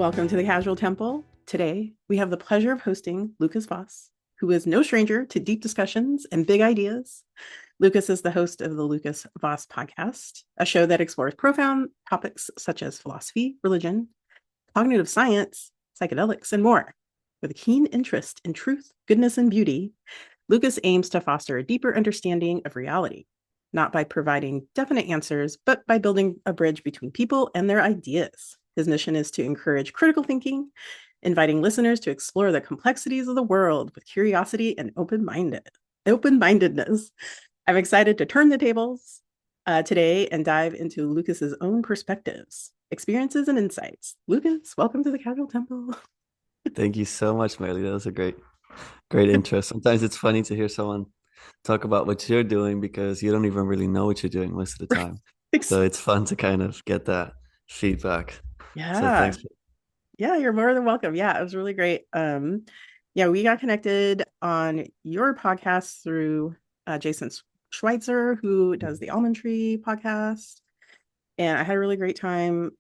Welcome to the Casual Temple. Today, we have the pleasure of hosting Lucas Vos, who is no stranger to deep discussions and big ideas. Lucas is the host of the Lucas Vos Podcast, a show that explores profound topics such as philosophy, religion, cognitive science, psychedelics, and more. With a keen interest in truth, goodness, and beauty, Lucas aims to foster a deeper understanding of reality, not by providing definite answers, but by building a bridge between people and their ideas. His mission is to encourage critical thinking, inviting listeners to explore the complexities of the world with curiosity and open-mindedness. I'm excited to turn the tables today and dive into Lucas's own perspectives, experiences, and insights. Lucas, welcome to the Casual Temple. Thank you so much, Miley. That was a great intro. Sometimes it's funny to hear someone talk about what you're doing because you don't even really know what you're doing most of the time. So it's fun to kind of get that feedback. So Yeah. thanks. Yeah, you're more than welcome. Yeah, it was really great. Yeah, we got connected on your podcast through Jason Schweitzer, who does the Almond Tree podcast. And I had a really great time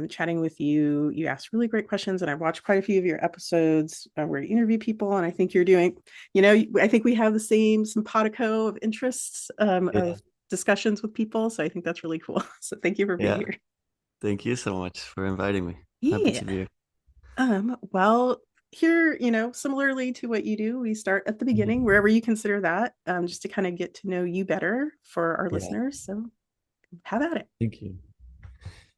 chatting with you. You asked really great questions, and I watched quite a few of your episodes where you interview people. And I think you're doing, I think we have the same simpatico of interests Yeah. of discussions with people. So I think that's really cool. So thank you for being Yeah. here. Thank you so much for inviting me. Happy Yeah. to be here. Well, here, similarly to what you do, we start at the beginning, Mhm. wherever you consider that, just to kind of get to know you better for our Yeah. listeners. So have at it. Thank you.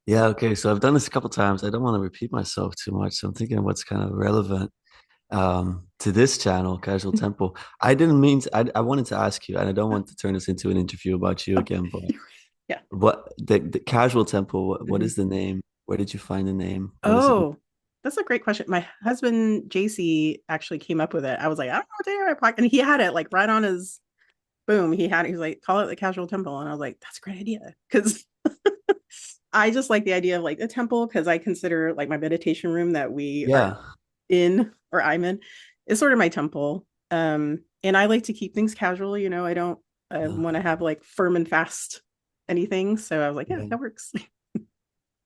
Yeah. Okay. So I've done this a couple times. I don't want to repeat myself too much. So I'm thinking of what's kind of relevant to this channel, Casual Temple. I didn't mean to, I wanted to ask you, and I don't want to turn this into an interview about you Oh, again, but yeah. the Casual Temple, what Mhm. is the name? Where did you find the name? What is it? Oh, that's a great question. My husband, JC, actually came up with it. I was like, I don't know what to do. And he had it like right on his boom. He was like, call it the Casual Temple. And I was like, that's a great idea. Because I just like the idea of like a temple because I consider like my meditation room that we are Yeah. in or I'm in is sort of my temple. And I like to keep things casual, I don't Uh, want to have like firm and fast anything. So I was like, yeah, yeah. that works.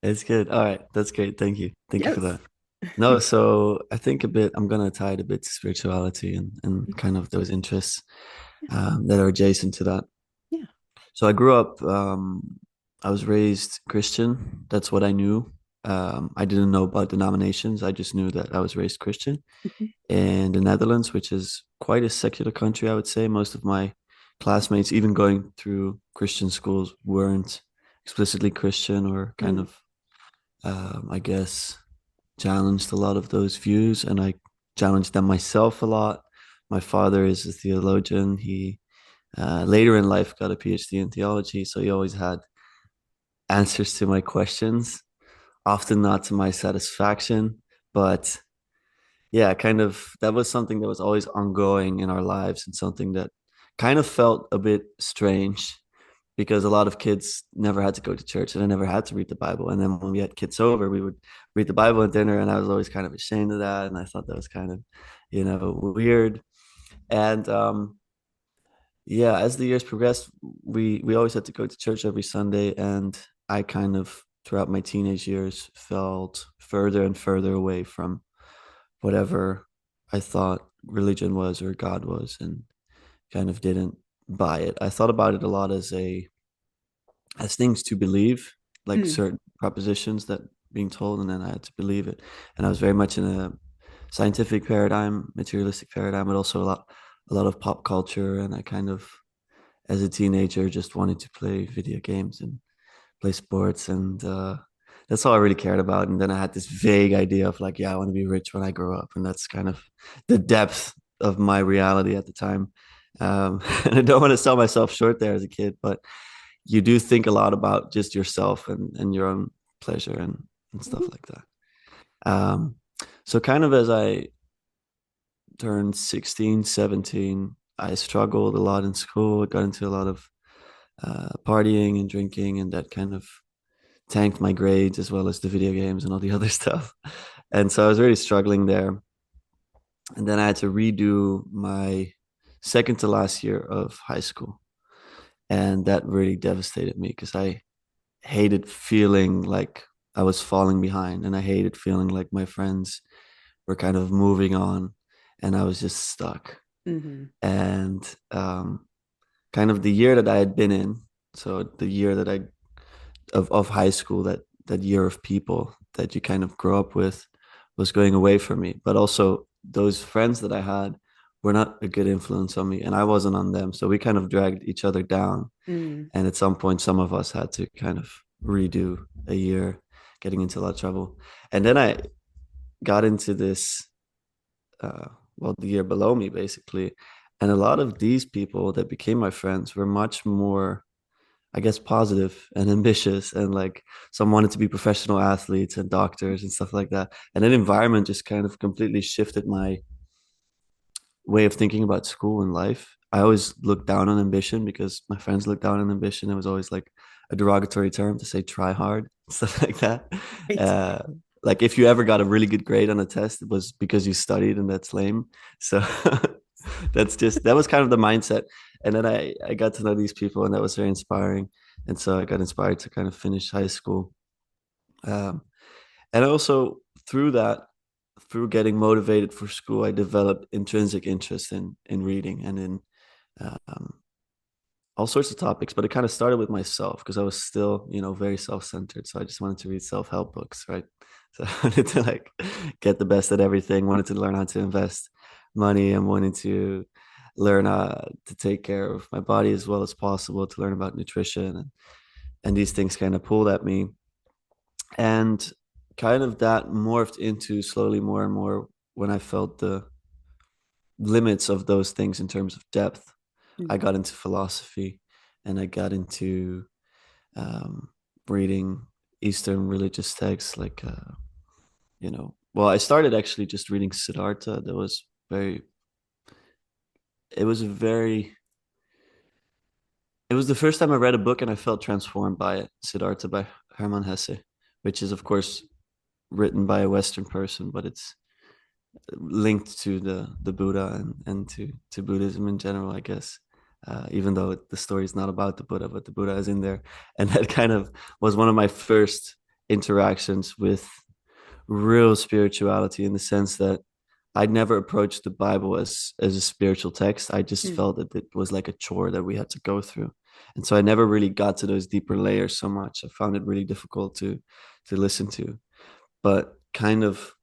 It's good. All right. That's great. Thank you. Thank you for Yes. that. No, so I think I'm gonna tie it a bit to spirituality and kind of those interests that are adjacent to that. Yeah. So I grew up, I was raised Christian. That's what I knew. I didn't know about denominations. I just knew that I was raised Christian. Mhm. In the Netherlands, which is quite a secular country, I would say. Most of my classmates, even going through Christian schools, weren't explicitly Christian or kind Mm. of, I guess, challenged a lot of those views. And I challenged them myself a lot. My father is a theologian. He later in life got a PhD in theology. So he always had answers to my questions, often not to my satisfaction, but yeah, kind of that was something that was always ongoing in our lives and something that kind of felt a bit strange because a lot of kids never had to go to church and I never had to read the Bible. And then when we had kids over, we would read the Bible at dinner, and I was always kind of ashamed of that. And I thought that was kind of, weird. And yeah, as the years progressed, we always had to go to church every Sunday, and I kind of throughout my teenage years felt further and further away from whatever I thought religion was or God was, and kind of didn't buy it. I thought about it a lot as things to believe, like Mm. certain propositions that being told, and then I had to believe it. And I was very much in a scientific paradigm, materialistic paradigm, but also a lot of pop culture. And I kind of, as a teenager, just wanted to play video games and play sports, and that's all I really cared about. And then I had this vague idea of like, yeah, I want to be rich when I grow up, and that's kind of the depth of my reality at the time. And I don't want to sell myself short there as a kid, but you do think a lot about just yourself and your own pleasure and stuff like that. Um, so kind of as I turned 16, 17, I struggled a lot in school. I got into a lot of partying and drinking, and that kind of tanked my grades as well as the video games and all the other stuff. And so I was really struggling there. And then I had to redo my second to last year of high school. And that really devastated me because I hated feeling like I was falling behind, and I hated feeling like my friends were kind of moving on and I was just stuck. Mm-hmm. And kind of the year that I had been in, so the year that I of high school, that year of people that you kind of grow up with was going away from me. But also those friends that I had were not a good influence on me, and I wasn't on them. So we kind of dragged each other down. Mm. And at some point, some of us had to kind of redo a year, getting into a lot of trouble. And then I got into this, well, the year below me, basically. And a lot of these people that became my friends were much more, I guess, positive and ambitious. And like some wanted to be professional athletes and doctors and stuff like that. And that environment just kind of completely shifted my way of thinking about school and life. I always looked down on ambition because my friends looked down on ambition. It was always like a derogatory term to say try hard, stuff like that. Right. Uh, like if you ever got a really good grade on a test, it was because you studied, and that's lame. So that was kind of the mindset. And then I got to know these people, and that was very inspiring. And so I got inspired to kind of finish high school. Um, and also through that, through getting motivated for school, I developed intrinsic interest in reading and in um, all sorts of topics. But it kind of started with myself because I was still, very self-centered. So I just wanted to read self-help books, right? So I wanted to like get the best at everything. Wanted to learn how to invest money and wanted to learn to take care of my body as well as possible. To learn about nutrition and these things kind of pulled at me, and kind of that morphed into slowly more and more when I felt the limits of those things in terms of depth. I Mm. got into philosophy and I got into um, reading Eastern religious texts like, well, I started actually just reading Siddhartha. That was it was a very, it was the first time I read a book and I felt transformed by it. Siddhartha by Hermann Hesse, which is, of course, written by a Western person, but it's linked to the Buddha and to Buddhism in general, I guess. Even though the story is not about the Buddha, but the Buddha is in there, and that kind of was one of my first interactions with real spirituality, in the sense that I'd never approached the Bible as a spiritual text. I just Mm. felt that it was like a chore that we had to go through, and so I never really got to those deeper layers so much. I found it really difficult to listen to, but kind of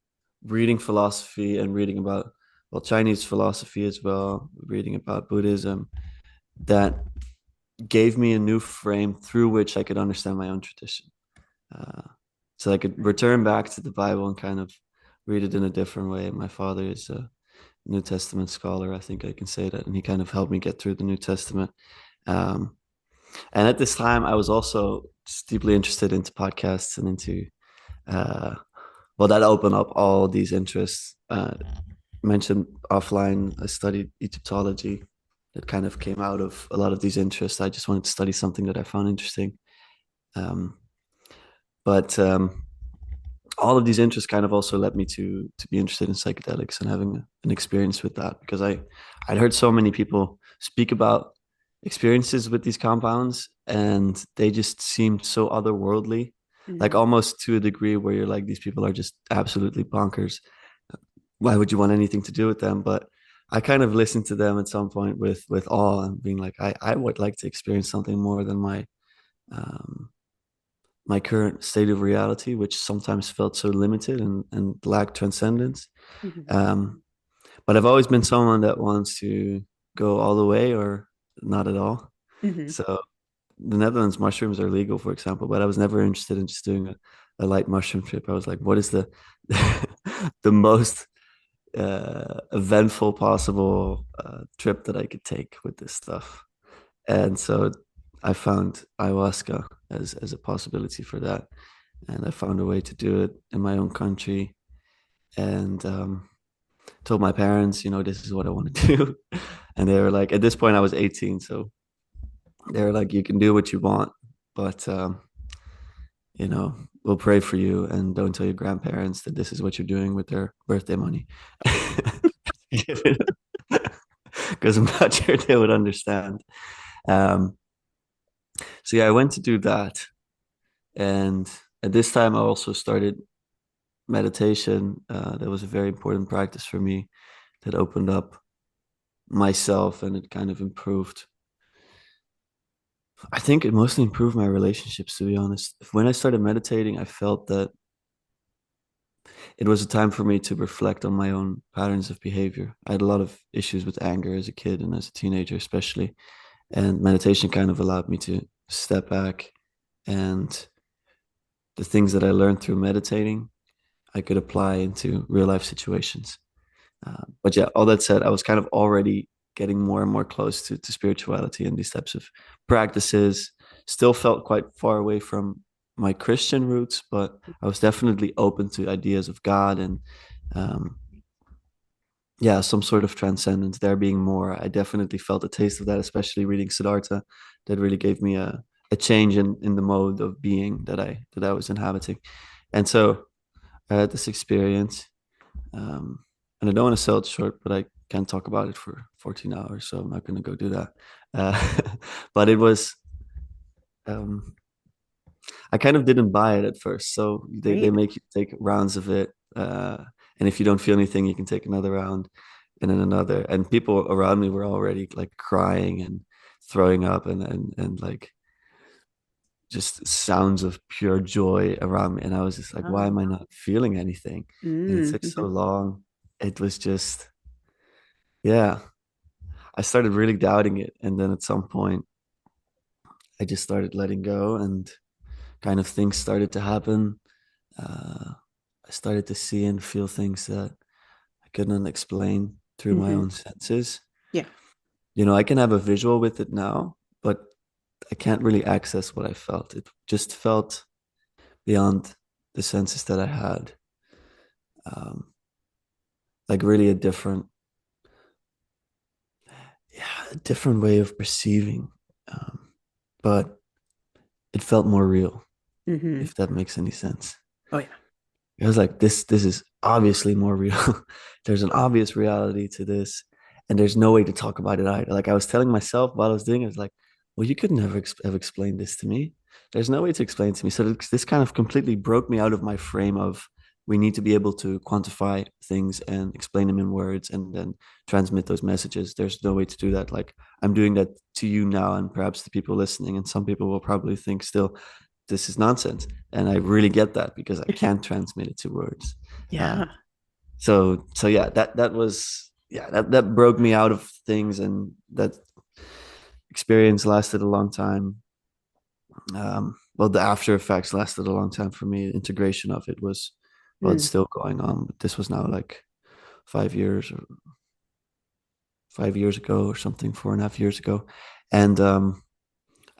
reading philosophy and reading about, well, Chinese philosophy as well, reading about Buddhism, that gave me a new frame through which I could understand my own tradition. Uh, so I could return back to the Bible and kind of read it in a different way. My father is a New Testament scholar, I think I can say that, and he kind of helped me get through the New Testament. Um, and at this time, I was also just deeply interested into podcasts and into uh, well, that opened up all these interests. Mentioned offline, I studied Egyptology. That kind of came out of a lot of these interests. I just wanted to study something that I found interesting. Um, but all of these interests kind of also led me to be interested in psychedelics and having an experience with that, because I'd heard so many people speak about experiences with these compounds, and they just seemed so otherworldly, like Mm. almost to a degree where you're like, these people are just absolutely bonkers. Why would you want anything to do with them? But I kind of listened to them at some point with awe and being like, I would like to experience something more than um, my current state of reality, which sometimes felt so limited and lacked transcendence. Mhm. Um, but I've always been someone that wants to go all the way or not at all. Mhm. So the Netherlands, mushrooms are legal, for example, but I was never interested in just doing a light mushroom trip. I was like, what is the the most eventful possible trip that I could take with this stuff? And so I found ayahuasca as a possibility for that, and I found a way to do it in my own country, and told my parents, this is what I want to do, and they were like, at this point I was 18, so they were like, you can do what you want, but we'll pray for you, and don't tell your grandparents that this is what you're doing with their birthday money, because I'm not sure they would understand. Um, so yeah, I went to do that, and at this time I also started meditation. That was a very important practice for me that opened up myself, and it kind of improved. I think it mostly improved my relationships, to be honest. When I started meditating, I felt that it was a time for me to reflect on my own patterns of behavior. I had a lot of issues with anger as a kid and as a teenager, especially. And meditation kind of allowed me to step back, and the things that I learned through meditating, I could apply into real life situations. But yeah, all that said, I was kind of already getting more and more close to spirituality and these types of practices. Still felt quite far away from my Christian roots, but I was definitely open to ideas of God and um, yeah, some sort of transcendence, there being more. I definitely felt a taste of that, especially reading Siddhartha. That really gave me a change in the mode of being that I was inhabiting. And so I had this experience. And I don't want to sell it short, but I can't talk about it for 14 hours, so I'm not going to go do that. But it was, um, I kind of didn't buy it at first. So they Right. make you take rounds of it. And if you don't feel anything, you can take another round and then another. And people around me were already like crying and throwing up and like just sounds of pure joy around me. And I was just like, why Ah. am I not feeling anything? And it took so Mhm. long. It was just, yeah, I started really doubting it. And then at some point, I just started letting go, and kind of things started to happen. Uh, I started to see and feel things that I couldn't explain through my Mhm. own senses. Yeah. I can have a visual with it now, but I can't really access what I felt. It just felt beyond the senses that I had, um, like really a different way of perceiving. Um, but it felt more real, Mhm. if that makes any sense. Oh yeah. I was like, this is obviously more real. There's an obvious reality to this, and there's no way to talk about it either. Like I was telling myself while I was doing it, I was like, well, you could never have explained this to me. There's no way to explain it to me. So this kind of completely broke me out of my frame of we need to be able to quantify things and explain them in words and then transmit those messages. There's no way to do that. Like I'm doing that to you now, and perhaps the people listening, and some people will probably think still, this is nonsense. And I really get that because I can't transmit it to words. Uh, Yeah. so yeah, that was, yeah, that broke me out of things, and that experience lasted a long time. Well, the after effects lasted a long time for me. Integration of it was, well, it's Mm. still going on, but this was now like 5 years or 5 years ago or something, 4.5 years ago. And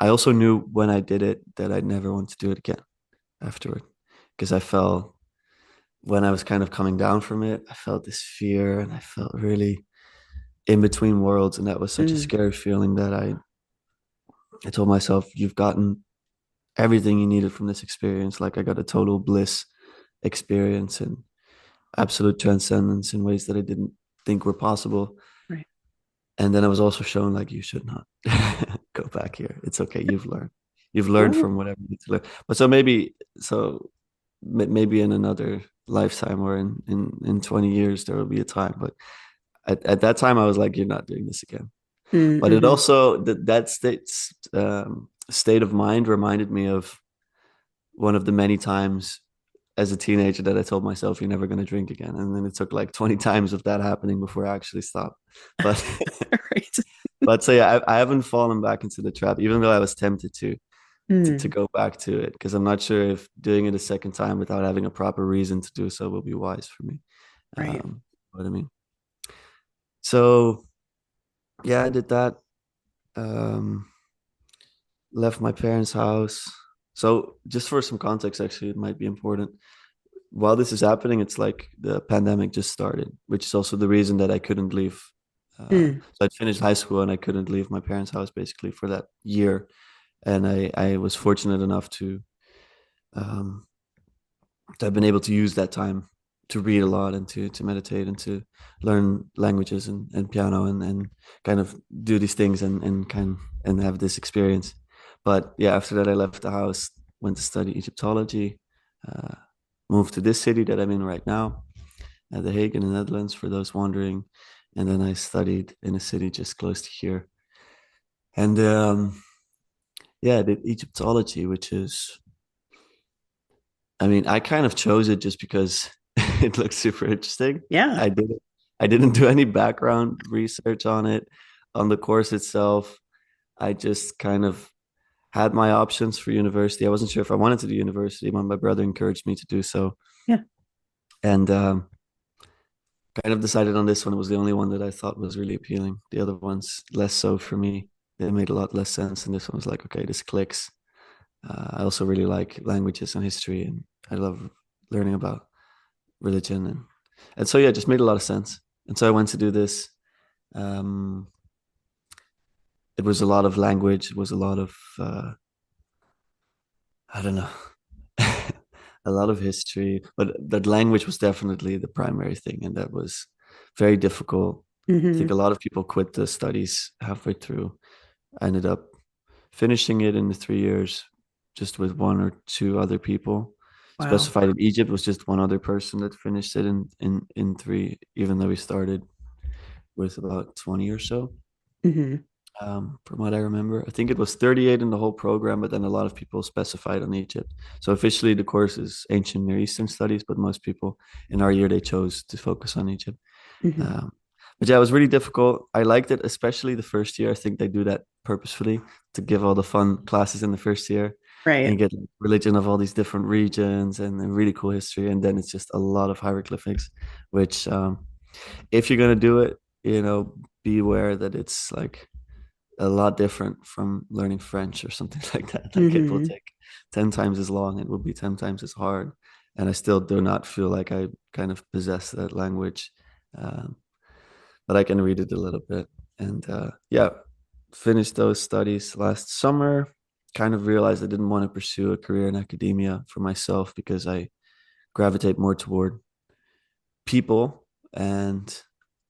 I also knew when I did it that I'd never want to do it again afterward, because I felt when I was kind of coming down from it, I felt this fear and I felt really in between worlds. And that was such a Mm. scary feeling that I told myself, you've gotten everything you needed from this experience. Like I got a total bliss experience and absolute transcendence in ways that I didn't think were possible. Right. And then I was also shown like, you should not go back here. It's okay. You've learned Cool. from whatever you need to learn. But so maybe in another lifetime or in 20 years, there will be a time, but at that time I was like, you're not doing this again. But it Mm-hmm. also that state of mind reminded me of one of the many times as a teenager that I told myself you're never going to drink again, and then it took like 20 times of that happening before I actually stopped. But Right. but so yeah, I haven't fallen back into the trap, even though I was tempted to Mm. go back to it, because I'm not sure if doing it a second time without having a proper reason to do so will be wise for me. Right. What I mean. So yeah, I did that. Um, Left my parents' house. So just for some context, actually, it might be important. While this is happening, it's like the pandemic just started, which is also the reason that I couldn't leave. Mm. So I'd finished high school and I couldn't leave my parents' house basically for that year. And I was fortunate enough um, to have been able to use that time to read a lot and to meditate and to learn languages and piano and kind of do these things and have this experience. But yeah, after that, I left the house, went to study Egyptology. uh, moved to this city that I'm in right now, The Hague in the Netherlands, for those wondering. And then I studied in a city just close to here. And yeah, I did Egyptology, which is, I mean, I kind of chose it just because it looks super interesting. Yeah. I didn't I didn't do any background research on it, on the course itself. I just kind of had my options for university. I wasn't sure if I wanted to do university, but my brother encouraged me to do so. Yeah. And kind of decided on this one. It was the only one that I thought was really appealing. The other ones, less so for me. They made a lot less sense. And this one was like, okay, this clicks. I also really like languages and history, and I love learning about religion. And so, yeah, it just made a lot of sense. And so I went to do this. Um, it was a lot of language. It was a lot of, I don't know, a lot of history, but that language was definitely the primary thing. And that was very difficult. I think Hmm. a lot of people quit the studies halfway through. I ended up finishing it in the 3 years, just with one or two other people. Wow. Specified in Egypt was just one other person that finished it in three, even though we started with about 20 or so. Hmm. From what I remember, I think it was 38 in the whole program, but then a lot of people specified on Egypt. So officially, the course is Ancient Near Eastern Studies, but most people in our year they chose to focus on Egypt. Hmm. Um, but yeah, it was really difficult. I liked it, especially the first year. I think they do that purposefully to give all the fun classes in the first year Right. and get religion of all these different regions and a really cool history. And then it's just a lot of hieroglyphics, which, if you're going to do it, be aware that it's like a lot different from learning French or something like that. Like it will Hmm. take 10 times as long, it will be 10 times as hard. And I still do not feel like I kind of possess that language. Um, but I can read it a little bit. And yeah, finished those studies last summer. Kind of realized I didn't want to pursue a career in academia for myself because I gravitate more toward people, and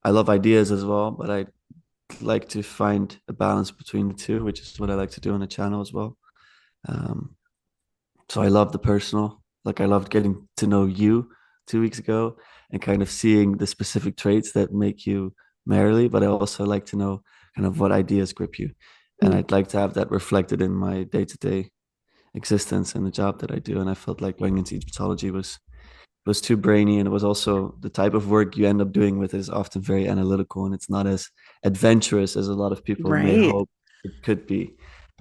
I love ideas as well, but I like to find a balance between the two, which is what I like to do on the channel as well. Um, so I love the personal. Like I loved getting to know you 2 weeks ago and kind of seeing the specific traits that make you merrily, but I also like to know kind of what ideas grip you. And I'd like to have that reflected in my day-to-day existence and the job that I do. And I felt like going into Egyptology was too brainy, and it was also the type of work you end up doing with it is often very analytical, and it's not as adventurous as a lot of people may Right. hope it could be.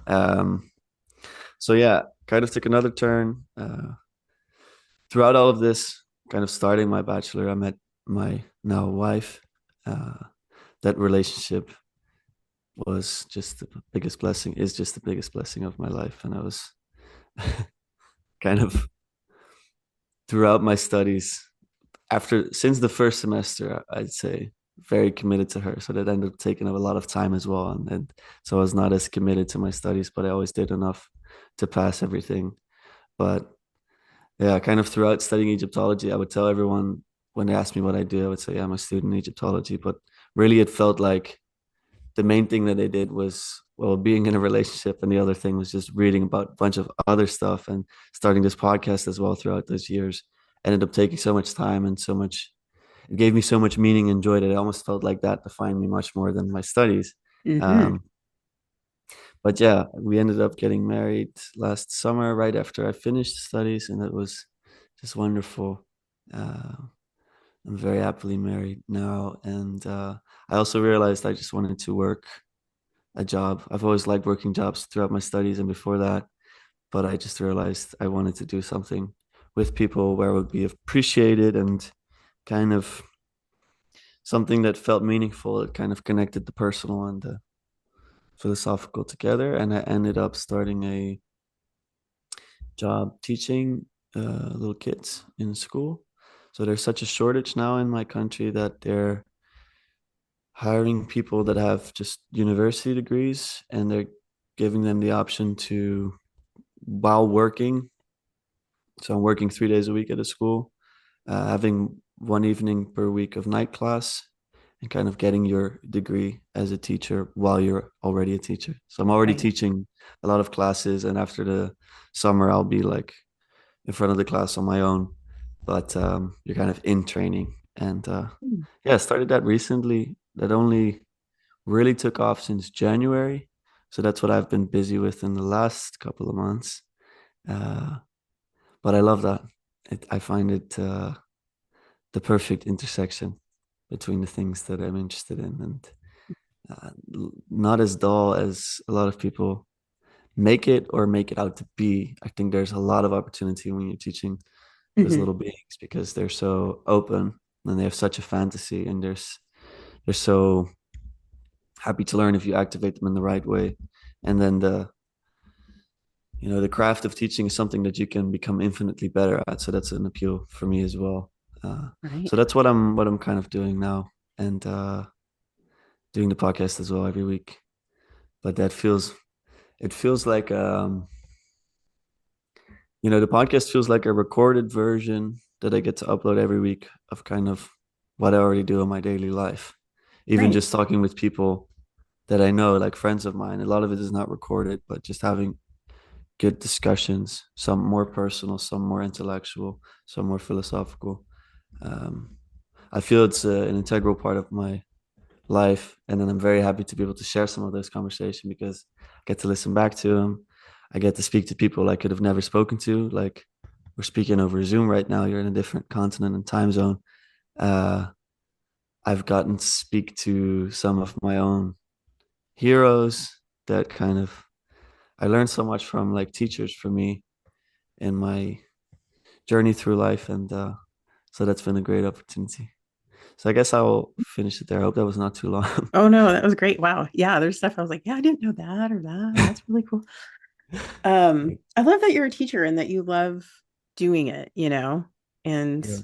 Um, so yeah, kind of took another turn. Throughout all of this, kind of starting my bachelor, I met my now wife. Uh, that relationship was just the biggest blessing, is just the biggest blessing of my life. And I was kind of throughout my studies, since the first semester, I'd say very committed to her. So that ended up taking up a lot of time as well. And so I was not as committed to my studies, but I always did enough to pass everything. But yeah, kind of throughout studying Egyptology, I would tell everyone when they asked me what I do, I would say, yeah, I'm a student in Egyptology. But really, it felt like the main thing that they did was, well, being in a relationship. And the other thing was just reading about a bunch of other stuff and starting this podcast as well throughout those years. Ended up taking so much time and so much, it gave me so much meaning and joy that I almost felt like that defined me much more than my studies. Hmm. Um, but yeah, we ended up getting married last summer right after I finished studies, and it was just wonderful. Uh, I'm very happily married now, and I also realized I just wanted to work a job. I've always liked working jobs throughout my studies and before that, but I just realized I wanted to do something with people where I would be appreciated and kind of something that felt meaningful. It kind of connected the personal and the philosophical together. And I ended up starting a job teaching little kids in school. So there's such a shortage now in my country that they're hiring people that have just university degrees, and they're giving them the option to, while working. So I'm working 3 days a week at a school, having one evening per week of night class, and kind of getting your degree as a teacher while you're already a teacher. So I'm already Right. teaching a lot of classes, and after the summer, I'll be like in front of the class on my own, but you're kind of in training. And Mm. yeah, I started that recently. That only really took off since January. So that's what I've been busy with in the last couple of months. Uh, but I love that. I find it the perfect intersection between the things that I'm interested in, and not as dull as a lot of people make it out to be. I think there's a lot of opportunity when you're teaching those Mhm. little beings because they're so open and they have such a fantasy, and they're so happy to learn if you activate them in the right way. And then the craft of teaching is something that you can become infinitely better at. So that's an appeal for me as well. Right. So that's what I'm kind of doing now, and doing the podcast as well every week. But it feels like the podcast feels like a recorded version that I get to upload every week of kind of what I already do in my daily life. Even Right. just talking with people that I know, like friends of mine. A lot of it is not recorded, but just having good discussions, some more personal, some more intellectual, some more philosophical. Um, I feel it's an integral part of my life, and then I'm very happy to be able to share some of those conversations because I get to listen back to them. I get to speak to people I could have never spoken to. Like we're speaking over Zoom right now. You're in a different continent and time zone. Uh, I've gotten to speak to some of my own heroes that kind of I learned so much from, like teachers for me in my journey through life, and so that's been a great opportunity. So I guess I'll finish it there. I hope that was not too long. Oh no, that was great. Wow. Yeah, there's stuff I was like, yeah, I didn't know that or that. That's really cool. I love that you're a teacher and that you love doing it, and Yeah.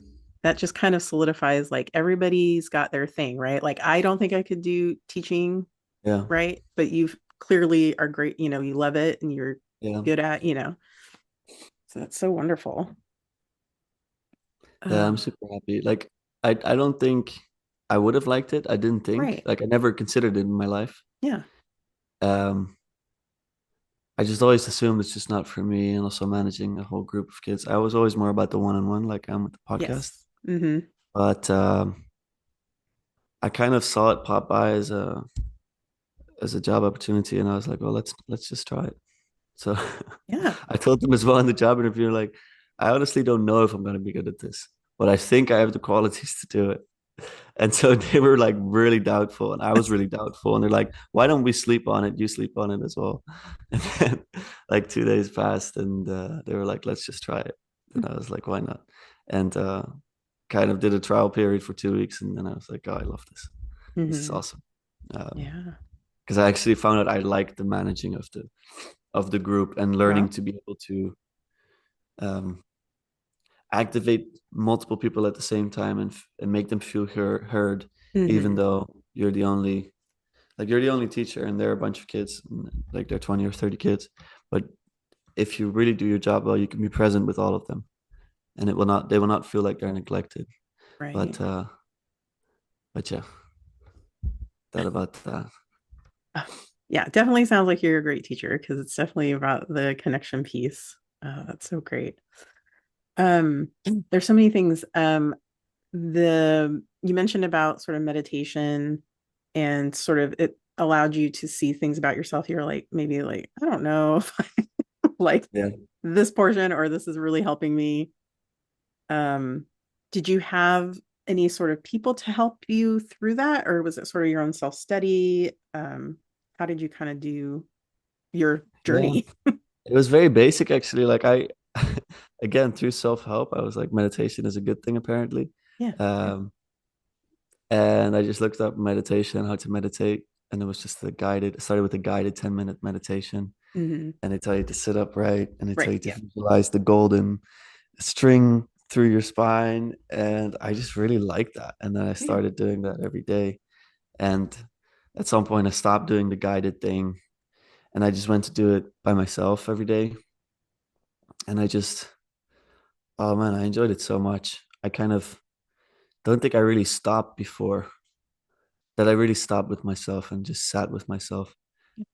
that just kind of solidifies like everybody's got their thing, right? Like I don't think I could do teaching, Yeah. right? But you clearly are great, you love it and you're Yeah. good at. So that's so wonderful. Yeah, I'm Um, super happy. Like I don't think I would have liked it. I didn't think. right. Like I never considered it in my life. Yeah. Um I just always assumed it's just not for me, and also managing a whole group of kids. I was always more about the one-on-one, like I'm with the podcast. Yes. Mm-hmm. But I kind of saw it pop by as a job opportunity, and I was like, well, let's just try it. So Yeah. I told them as well in the job interview, like, I honestly don't know if I'm gonna be good at this, but I think I have the qualities to do it. And so they were like really doubtful, and I was really doubtful. And they're like, why don't we sleep on it? You sleep on it as well. And then like 2 days passed, and they were like, let's just try it. And I was like, why not? And kind of did a trial period for 2 weeks, and then I was like, oh, I love this. This is Mm-hmm. awesome. Yeah. Because I actually found out I liked the managing of the group and Wow. learning to be able to um, activate multiple people at the same time, and make them feel heard, even Mm-hmm. though you're the only teacher and there are a bunch of kids, like they're 20 or 30 kids. But if you really do your job well, you can be present with all of them, and they will not feel like they're neglected. Right. But yeah, that about that. Uh, Yeah, definitely sounds like you're a great teacher because it's definitely about the connection piece. That's so great. There's so many things. The you mentioned about sort of meditation and sort of it allowed you to see things about yourself. You're like, maybe like, I don't know if I like Yeah. this portion or this is really helping me. Um, did you have any sort of people to help you through that, or was it sort of your own self-study? How did you kind of do your Yeah, journey? it was very basic actually. Like I again, through self-help, I was like, meditation is a good thing apparently. Yeah. um and I just looked up meditation, how to meditate, and it was just it started with a guided 10-minute meditation. Hmm. And they tell you to sit upright, and they tell Right. you to Yeah. visualize the golden string through your spine. And I just really liked that. And then I Yeah. started doing that every day. And at some point, I stopped doing the guided thing, and I just went to do it by myself every day. And oh man, I enjoyed it so much. I kind of don't think I really stopped before that. I really stopped with myself and just sat with myself.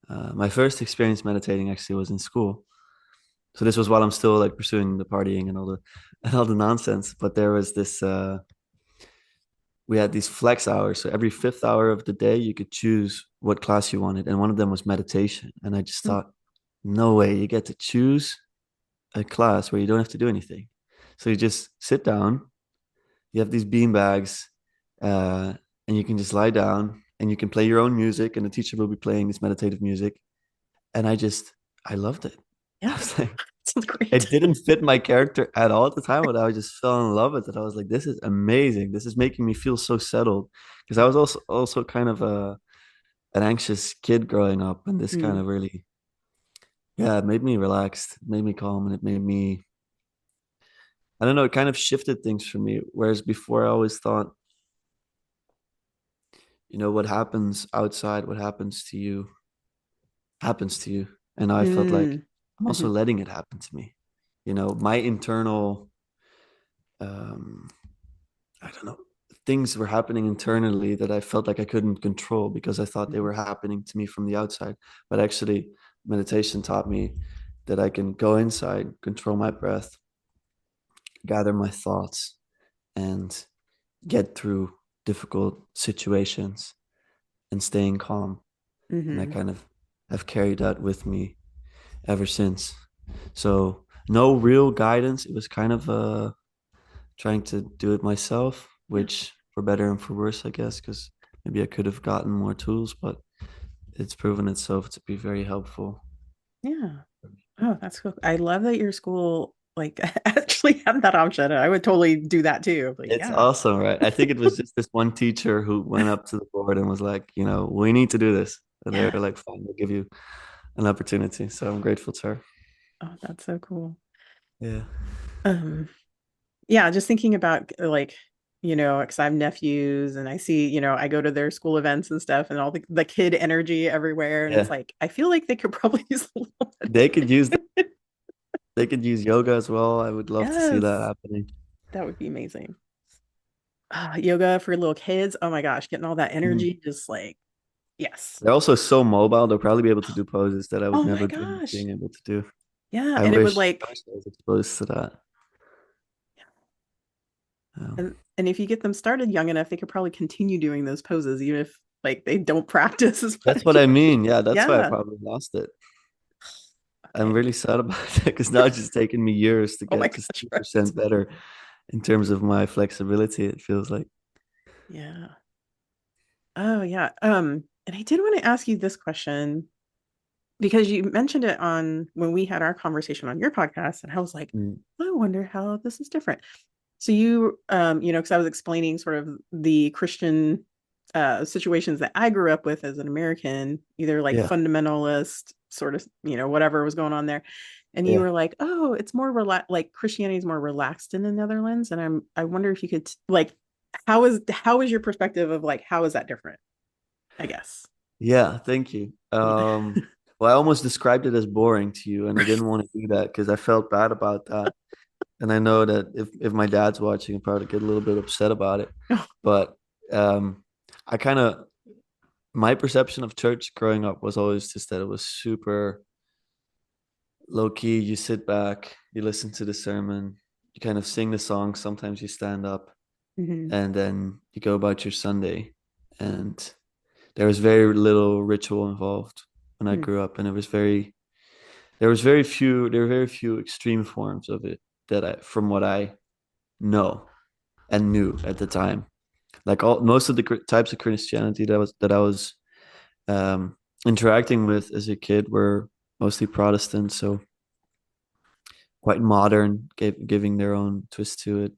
My first experience meditating actually was in school. So this was while I'm still like pursuing the partying and all the and all the nonsense. But there was this we had these flex hours. So every fifth hour of the day you could choose what class you wanted. And one of them was meditation. And I just Mm. thought, no way, you get to choose a class where you don't have to do anything. So you just sit down, you have these bean bags, and you can just lie down and you can play your own music, and the teacher will be playing this meditative music. And I loved it. I Yeah. was like, Sounds great. it didn't fit my character at all at the time, but I just fell in love with it. I was like, this is amazing. This is making me feel so settled. Because I was also kind of an anxious kid growing up, and this kind Mm. of really, yeah, it made me relaxed, it made me calm, and it made me, I don't know, it kind of shifted things for me. Whereas before I always thought, what happens outside, what happens to you. And I felt like Mm. I'm also Mhm. letting it happen to me. My internal um I don't know, things were happening internally that I felt like I couldn't control because I thought they Mhm. were happening to me from the outside. But actually, meditation taught me that I can go inside, control my breath, gather my thoughts, and get through difficult situations and staying calm. And I Mhm. kind of have carried that with me ever since. So, no real guidance. It was kind of trying to do it myself, Yeah. which for better and for worse, I guess, because maybe I could have gotten more tools, but it's proven itself to be very helpful. Yeah. Oh, that's cool. I love that your school like actually had that option. I would totally do that too. Like, It's yeah. awesome, right? I think it was just this one teacher who went up to the board and was like, we need to do this. And they Yeah. were like, fine, we'll give you an opportunity. So I'm grateful to her. Oh, that's so cool. Yeah. Um, yeah, just thinking about like, because I have nephews and I see, I go to their school events and stuff and all the kid energy everywhere. And it's Yeah. like, I feel like they could probably use a little They could use bit. they could use yoga as well. I would love to see that Yes, happening. that would be amazing. Yoga for little kids. Oh my gosh, getting all that Mm. energy, just like, yes. They're also so mobile. They'll probably be able to do poses that I would Oh my never dream of gosh. being able to do. Yeah. I And it would wish like, I was exposed to that. and if you get them started young enough, they could probably continue doing those poses, even if like they don't practice as That's much. what I mean. Yeah, that's why I Yeah. probably lost it. I'm Okay. really sad about that because now it's just taken me years to Oh my get just gosh, right. 2% better in terms of my flexibility. It feels like. Yeah. Oh yeah. And I did want to ask you this question because you mentioned it on when we had our conversation on your podcast, and I was like, Mm, I wonder how this is different. So you, because I was explaining sort of the Christian situations that I grew up with as an American, either like yeah, fundamentalist, sort of, whatever was going on there. And you yeah, were like, oh, it's more like Christianity is more relaxed in the Netherlands. And I wonder if you could like, how is your perspective of like, how is that different? I guess. yeah. Thank you. Yeah. Well, I almost described it as boring to you, and I didn't want to do that because I felt bad about that. And I know that if my dad's watching, I'll probably get a little bit upset about it. Oh, But um, I kind of my perception of church growing up was always just that it was super low key. You sit back, you listen to the sermon, you kind of sing the song. Sometimes you stand up, mhm, and then you go about your Sunday. And there was very little ritual involved when I mm, grew up, and there were very few extreme forms of it from what I know and knew at the time. Like most of the types of Christianity that I was um, interacting with as a kid were mostly Protestant, so quite modern, giving their own twist to it,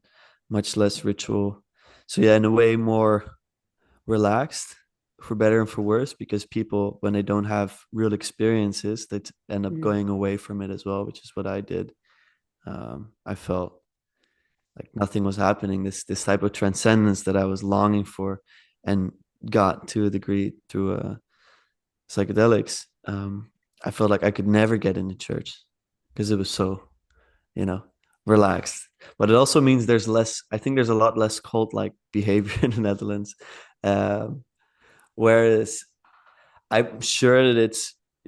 much less ritual. So yeah, in a way more relaxed, for better and for worse, because people, when they don't have real experiences, they end up mm, going away from it as well, which is what I did. I felt like nothing was happening. This type of transcendence that I was longing for, and got to a degree through psychedelics. I felt like I could never get into church because it was so you know, relaxed. But it also means there's less, I think there's a lot less cult like behavior in the Netherlands. Um, Whereas I'm sure that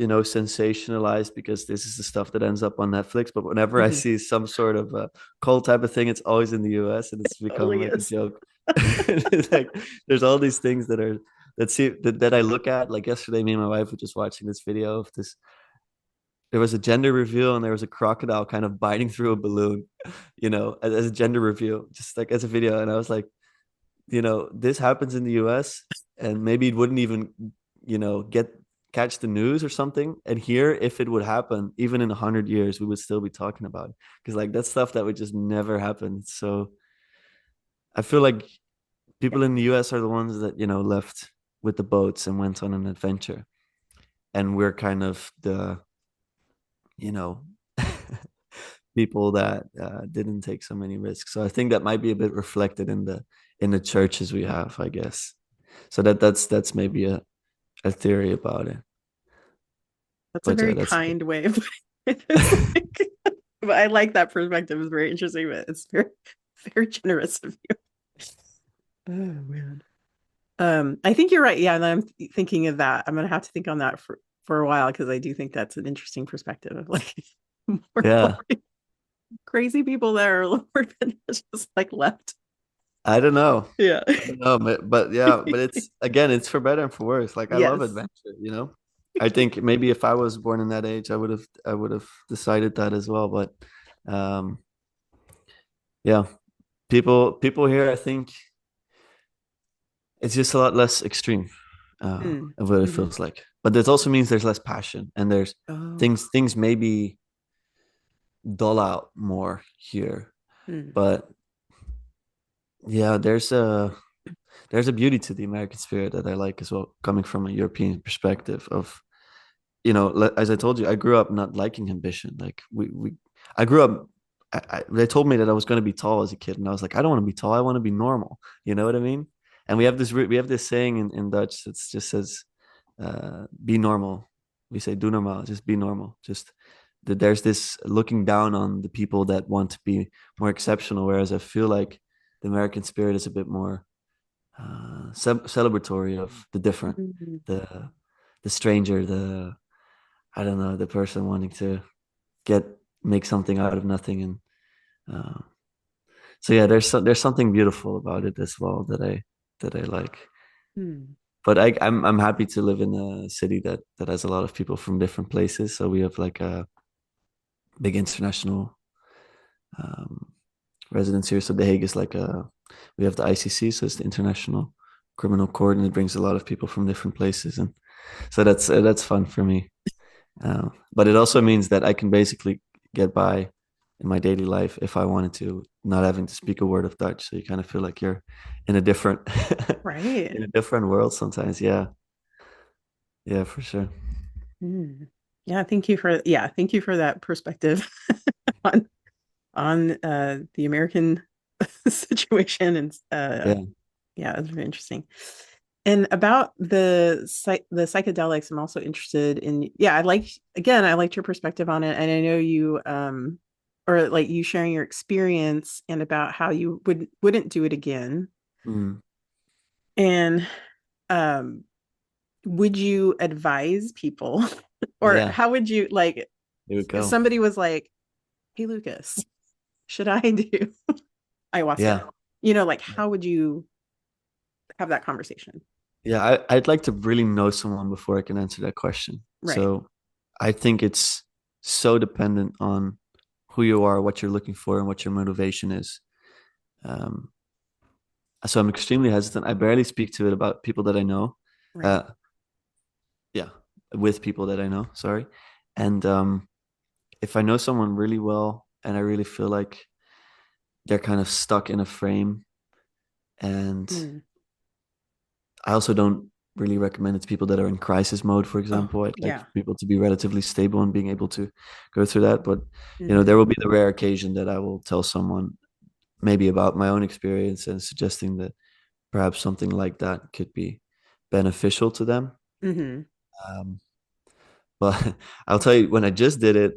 sensationalized because this is the stuff that ends up on Netflix. But whenever I Mhm. see some sort of a cult type of thing, it's always in the US and it's become Totally like a is. joke. It's like there's all these things that I look at. Like yesterday, me and my wife were just watching this video of this. There was a gender reveal and there was a crocodile kind of biting through a balloon, as a gender reveal, just like as a video. And I was like, this happens in the US and maybe it wouldn't even, get catch the news or something. And here, if it would happen, even in 100 years, we would still be talking about it. Because like that's stuff that would just never happen. So I feel like people in the US are the ones that, left with the boats and went on an adventure. And we're kind of the, you know, people that didn't take so many risks. So I think that might be a bit reflected in the churches we have, I guess. So that's maybe a theory about it. That's a But yeah, very that's kind way of putting it. It's like, but I like that perspective. It's very interesting, but it's very, very generous of you. Oh man. I think you're right. Yeah, and I'm thinking of that. I'm gonna have to think on that for a while because I do think that's an interesting perspective of like more, more yeah. crazy people that are lower than just like left. I don't know. Yeah. I don't know, but yeah, but it's again, it's for better and for worse. Like I love Yes. adventure. I think maybe if I was born in that age, I would have decided that as well. But um, yeah, people here, I think it's just a lot less extreme Mm. of what it Hmm. feels like. But that also means there's less passion and there's Oh. things maybe dull out more here. Mm. But yeah, there's a beauty to the American spirit that I like as well, coming from a European perspective of, as I told you, I grew up not liking ambition. Like I grew up, they told me that I was going to be tall as a kid. And I was like, I don't want to be tall. I want to be normal. You know what I mean? And we have this saying in Dutch that just says, be normal. We say, do normal, just be normal. Just that there's this looking down on the people that want to be more exceptional. Whereas I feel like the American spirit is a bit more celebratory of the different, Mhm. the stranger, I don't know, the person wanting to get make something out of nothing, and uh, so yeah, there's something beautiful about it as well that I like. Mm. But I'm happy to live in a city that has a lot of people from different places. So we have like a big international um, residence here. So The Hague is like we have the ICC, so it's the International Criminal Court, and it brings a lot of people from different places, and so that's fun for me. But it also means that I can basically get by in my daily life if I wanted to, not having to speak a word of Dutch. So you kind of feel like you're in a different Right. in a different world sometimes. Yeah, yeah, for sure. Mm. Yeah, thank you for that perspective on the American situation and Yeah, yeah, it's very interesting. And about the psychedelics, I'm also interested in yeah, I liked your perspective on it. And I know you or like you sharing your experience and about how you wouldn't do it again. mm, And um would you advise people or yeah. how would you like Here we if go. somebody was like, "Hey Lucas, should I do ayahuasca?" Yeah, Like how would you have that conversation? yeah. I'd like to really know someone before I can answer that question. Right. So I think it's so dependent on who you are, what you're looking for, and what your motivation is. Um, so I'm extremely hesitant. I barely speak to it about people that I know. Right. Uh, yeah, with people that I know. Sorry, and if I know someone really well and I really feel like they're kind of stuck in a frame, and Mm. I also don't really recommend it to people that are in crisis mode, for Oh, example. I'd like yeah. people to be relatively stable and being able to go through that. But Hmm. there will be the rare occasion that I will tell someone maybe about my own experience and suggesting that perhaps something like that could be beneficial to them. Hmm. Um, but I'll tell you, when I just did it,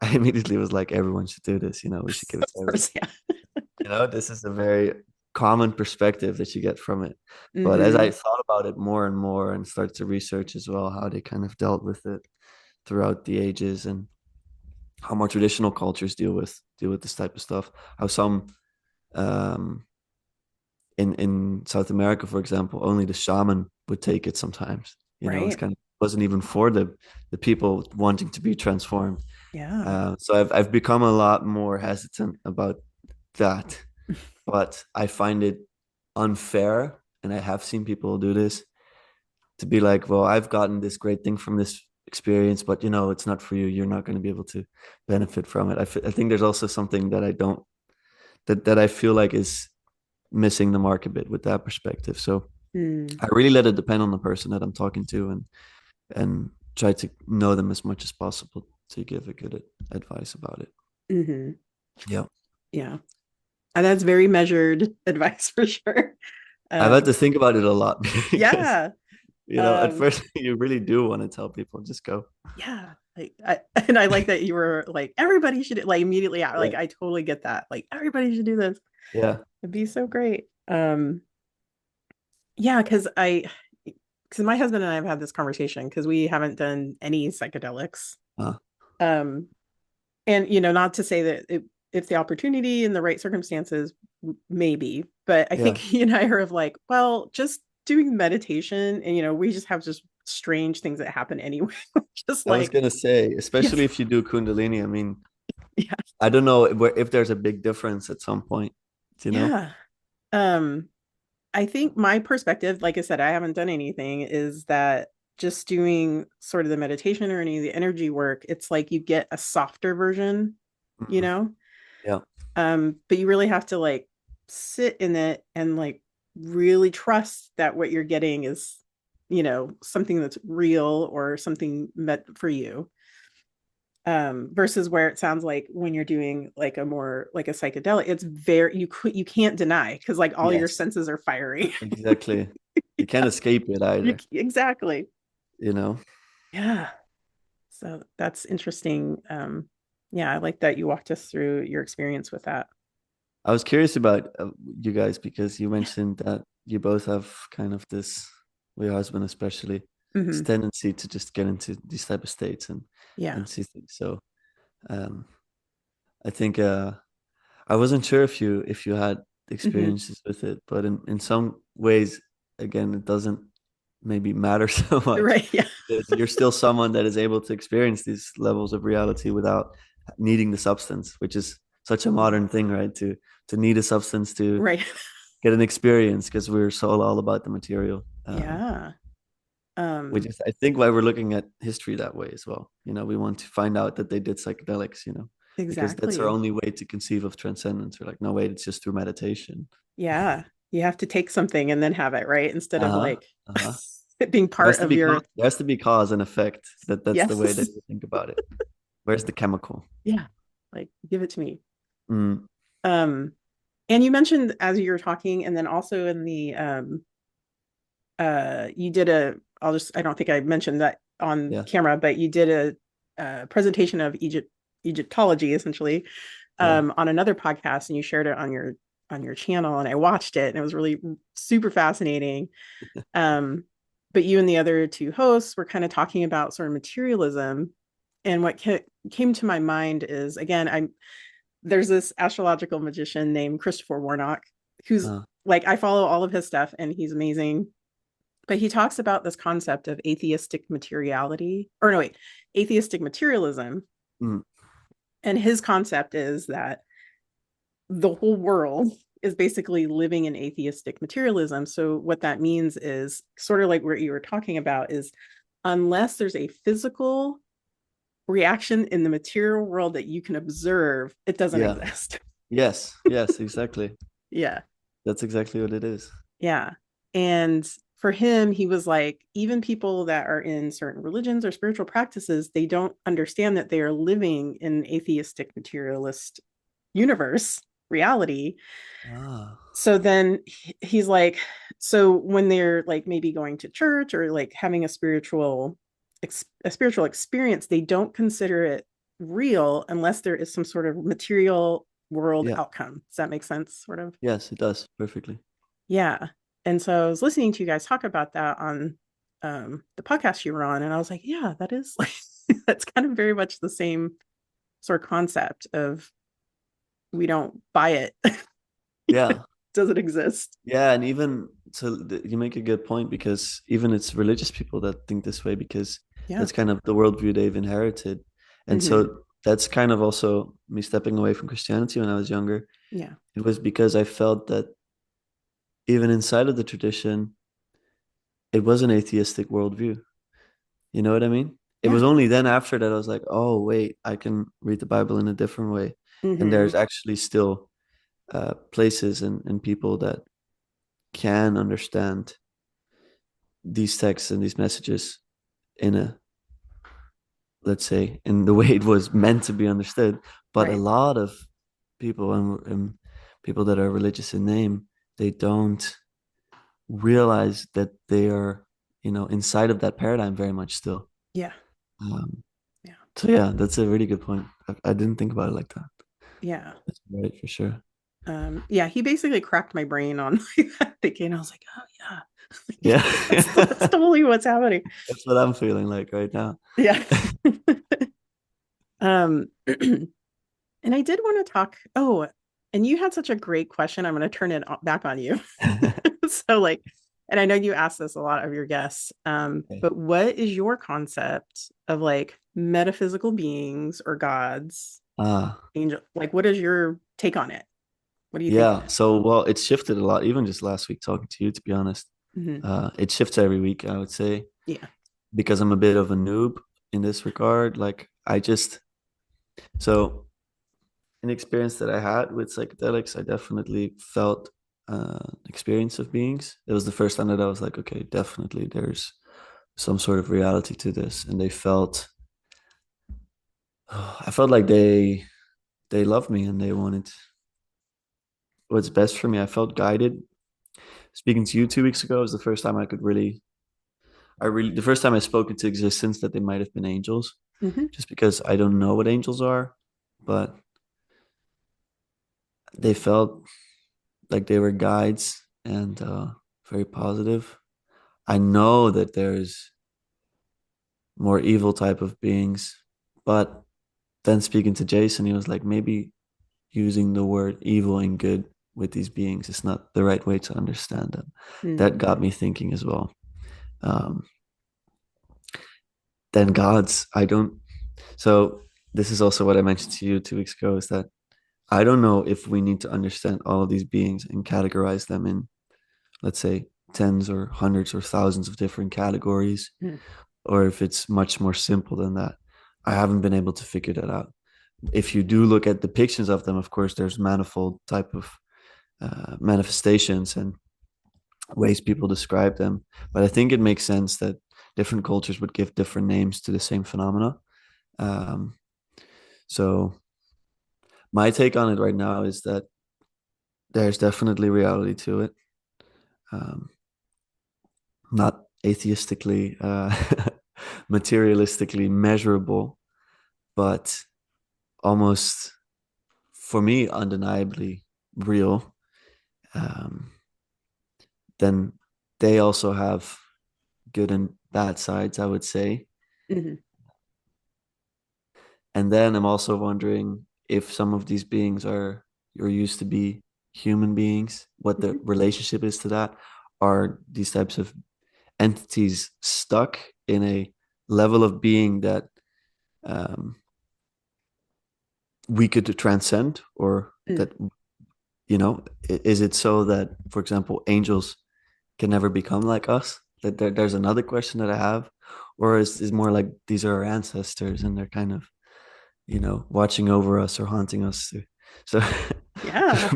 I immediately was like, everyone should do this. We should give it Of to everyone. course, yeah. This is a very common perspective that you get from it. But as I Hmm. thought about it more and more and started to research as well how they kind of dealt with it, throughout the ages, and how more traditional cultures deal with this type of stuff. How some um, in South America, for example, only the shaman would take it sometimes. It's Right. kind of wasn't even for the people wanting to be transformed. Yeah. So I've become a lot more hesitant about that, but I find it unfair, and I have seen people do this, to be like, well, I've gotten this great thing from this experience, but it's not for you. You're not going to be able to benefit from it. I think there's also something that I don't that I feel like is missing the mark a bit with that perspective. So Mm. I really let it depend on the person that I'm talking to, and try to know them as much as possible to give a good advice about it. Hmm. Yeah. Yeah. And that's very measured advice for sure. I've had Um, to think about it a lot because, yeah. at Um, first you really do want to tell people, just go. yeah. And I like that you were like, everybody should like immediately out. Yeah. Like, I totally get that. Like, everybody should do this. Yeah. It'd be so great. Yeah, because my husband and I have had this conversation because we haven't done any psychedelics. Uh, Um, and not to say that if the opportunity and the right circumstances, maybe, but I think yeah. he and I are of like, well, just doing meditation, and we just have just strange things that happen anyway. Just I was like, gonna say, yes, especially if you do Kundalini, I mean, yeah, I don't know if there's a big difference at some point, you know? yeah. Um, I think my perspective, like I said, I haven't done anything, is that just doing sort of the meditation or any of the energy work, it's like you get a softer version, you Mhm. know? Yeah. But you really have to like sit in it and like really trust that what you're getting is, something that's real or something meant for you. Versus where it sounds like when you're doing like a more like a psychedelic, it's very you can't deny because like all your Yes, senses are firing. exactly. You can't escape it either, Exactly. you know? Yeah. So that's interesting. Yeah, I like that you walked us through your experience with that. I was curious about you guys because you Yeah. mentioned that you both have kind of this, well, your husband especially, this Hmm. tendency to just get into these type of states Yeah. and see things. So um, I think I wasn't sure if you had Hmm. experiences with it, but in some ways, again, it doesn't maybe matter so much Right. Yeah. because you're still someone that is able to experience these levels of reality without needing the substance, which is such a modern thing, right? To need a substance to Right. get an experience because we're so all about the material. Yeah. Which Um, is, I think, why we're looking at history that way as well. We want to find out that they did psychedelics, because that's our exactly. only way to conceive of transcendence. We're like, no, wait, it's just through meditation. Yeah. You have to take something and then have it, right? Instead of Uh-huh. like Uh-huh. it being There has part to of be your, there has to be cause and effect. That's the yes. way that you think about it. Where's the chemical? Yeah. Like give it to me. Mm, Um, and you mentioned as you were talking, and then also in the you did I don't think I mentioned that on yeah, camera, but you did a presentation of Egyptology essentially yeah. on another podcast, and you shared it on your channel, and I watched it, and it was really super fascinating. Um, but you and the other two hosts were kind of talking about sort of materialism, and what came to my mind is, again, there's this astrological magician named Christopher Warnock who's Uh, like, I follow all of his stuff and he's amazing, but he talks about this concept of atheistic materiality, or no, wait, atheistic materialism. mm, And his concept is that the whole world is basically living in atheistic materialism. So what that means is sort of like what you were talking about is, unless there's a physical reaction in the material world that you can observe, it doesn't yeah. exist. Yes. Yes. Exactly. Yeah. That's exactly what it is. Yeah. And for him, he was like, even people that are in certain religions or spiritual practices, they don't understand that they are living in atheistic materialist universe reality. Ah. So then he's like, so when they're like maybe going to church or like having a spiritual experience, they don't consider it real unless there is some sort of material world Yeah. outcome. Does that make sense? Sort of. Yes, it does perfectly. Yeah. And so I was listening to you guys talk about that on the podcast you were on, and I was like, yeah, that is like That's kind of very much the same sort of concept of we don't buy it. Yeah. Does it exist? Yeah, and even so, you make a good point because even it's religious people that think this way because Yeah. that's kind of the worldview they've inherited, and Hmm. so that's kind of also me stepping away from Christianity when I was younger. Yeah. It was because I felt that even inside of the tradition, it was an atheistic worldview. You know what I mean? It was Yeah. only then after that I was like, oh wait, I can read the Bible in a different way, and Hmm. there's actually still places and people that can understand these texts and these messages in a, let's say, in the way it was meant to be understood. But a Right. lot of people and people that are religious in name, they don't realize that they are, inside of that paradigm very much still. Yeah. um, Yeah. so yeah, that's a really good point. I didn't think about it like that. Yeah. That's right, for sure. Yeah, he basically cracked my brain on thinking. I was like, oh yeah, Yeah. that's totally what's happening. That's what I'm feeling like right now. Yeah. And I did want to talk. Oh, and you had such a great question. I'm going to turn it back on you. So like, and I know you ask this a lot of your guests, Okay. but what is your concept of like metaphysical beings or gods, Ah, angel? Like, what is your take on it? What do you think of yeah. it? So, well, it's shifted a lot, even just last week talking to you, to be honest. Hmm. It shifts every week, I would say, Yeah. because I'm a bit of a noob in this regard. Like, so an experience that I had with psychedelics, I definitely felt experience of beings. It was the first time that I was like, okay, definitely there's some sort of reality to this. And I felt like they loved me and they wanted what's best for me. I felt guided. Speaking to you 2 weeks ago was the first time the first time I spoke into existence that they might have been angels, Hmm. just because I don't know what angels are, but they felt like they were guides and very positive. I know that there's more evil type of beings, but then speaking to Jason, he was like, maybe using the word evil and good with these beings is not the right way to understand them. Mm. That got me thinking as well. Um, then gods, I don't. So this is also what I mentioned to you 2 weeks ago, is that I don't know if we need to understand all of these beings and categorize them in, let's say, tens or hundreds or thousands of different categories, Mm. or if it's much more simple than that. I haven't been able to figure that out. If you do look at depictions of them, of course, there's manifold type of manifestations and ways people describe them. But I think it makes sense that different cultures would give different names to the same phenomena. Um, so my take on it right now is that there's definitely reality to it. Um, not atheistically, materialistically measurable, but almost for me undeniably real. Um, then they also have good and bad sides, I would say. Hmm. And then I'm also wondering if some of these beings are or used to be human beings, what the Hmm. relationship is to that. Are these types of entities stuck in a level of being that um, we could transcend, or Mm. that, is it so that, for example, angels can never become like us? That there's another question that I have, or is more like these are our ancestors and they're kind of watching over us or haunting us. So Yeah.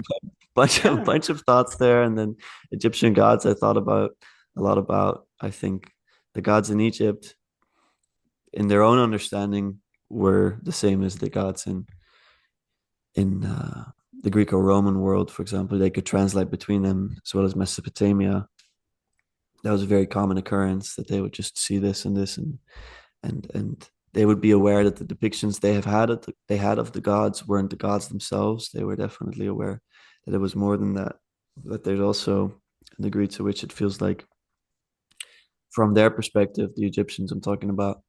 bunch Yeah. bunch of thoughts there, and then Egyptian gods. I thought about a lot about. I think the gods in Egypt, in their own understanding, were the same as the gods in the Greco-Roman world, for example. They could translate between them, as well as Mesopotamia. That was a very common occurrence that they would just see this and this, and they would be aware that the depictions they had of the gods weren't the gods themselves. They were definitely aware that it was more than that. But there's also a degree to which it feels like, from their perspective, the Egyptians I'm talking about,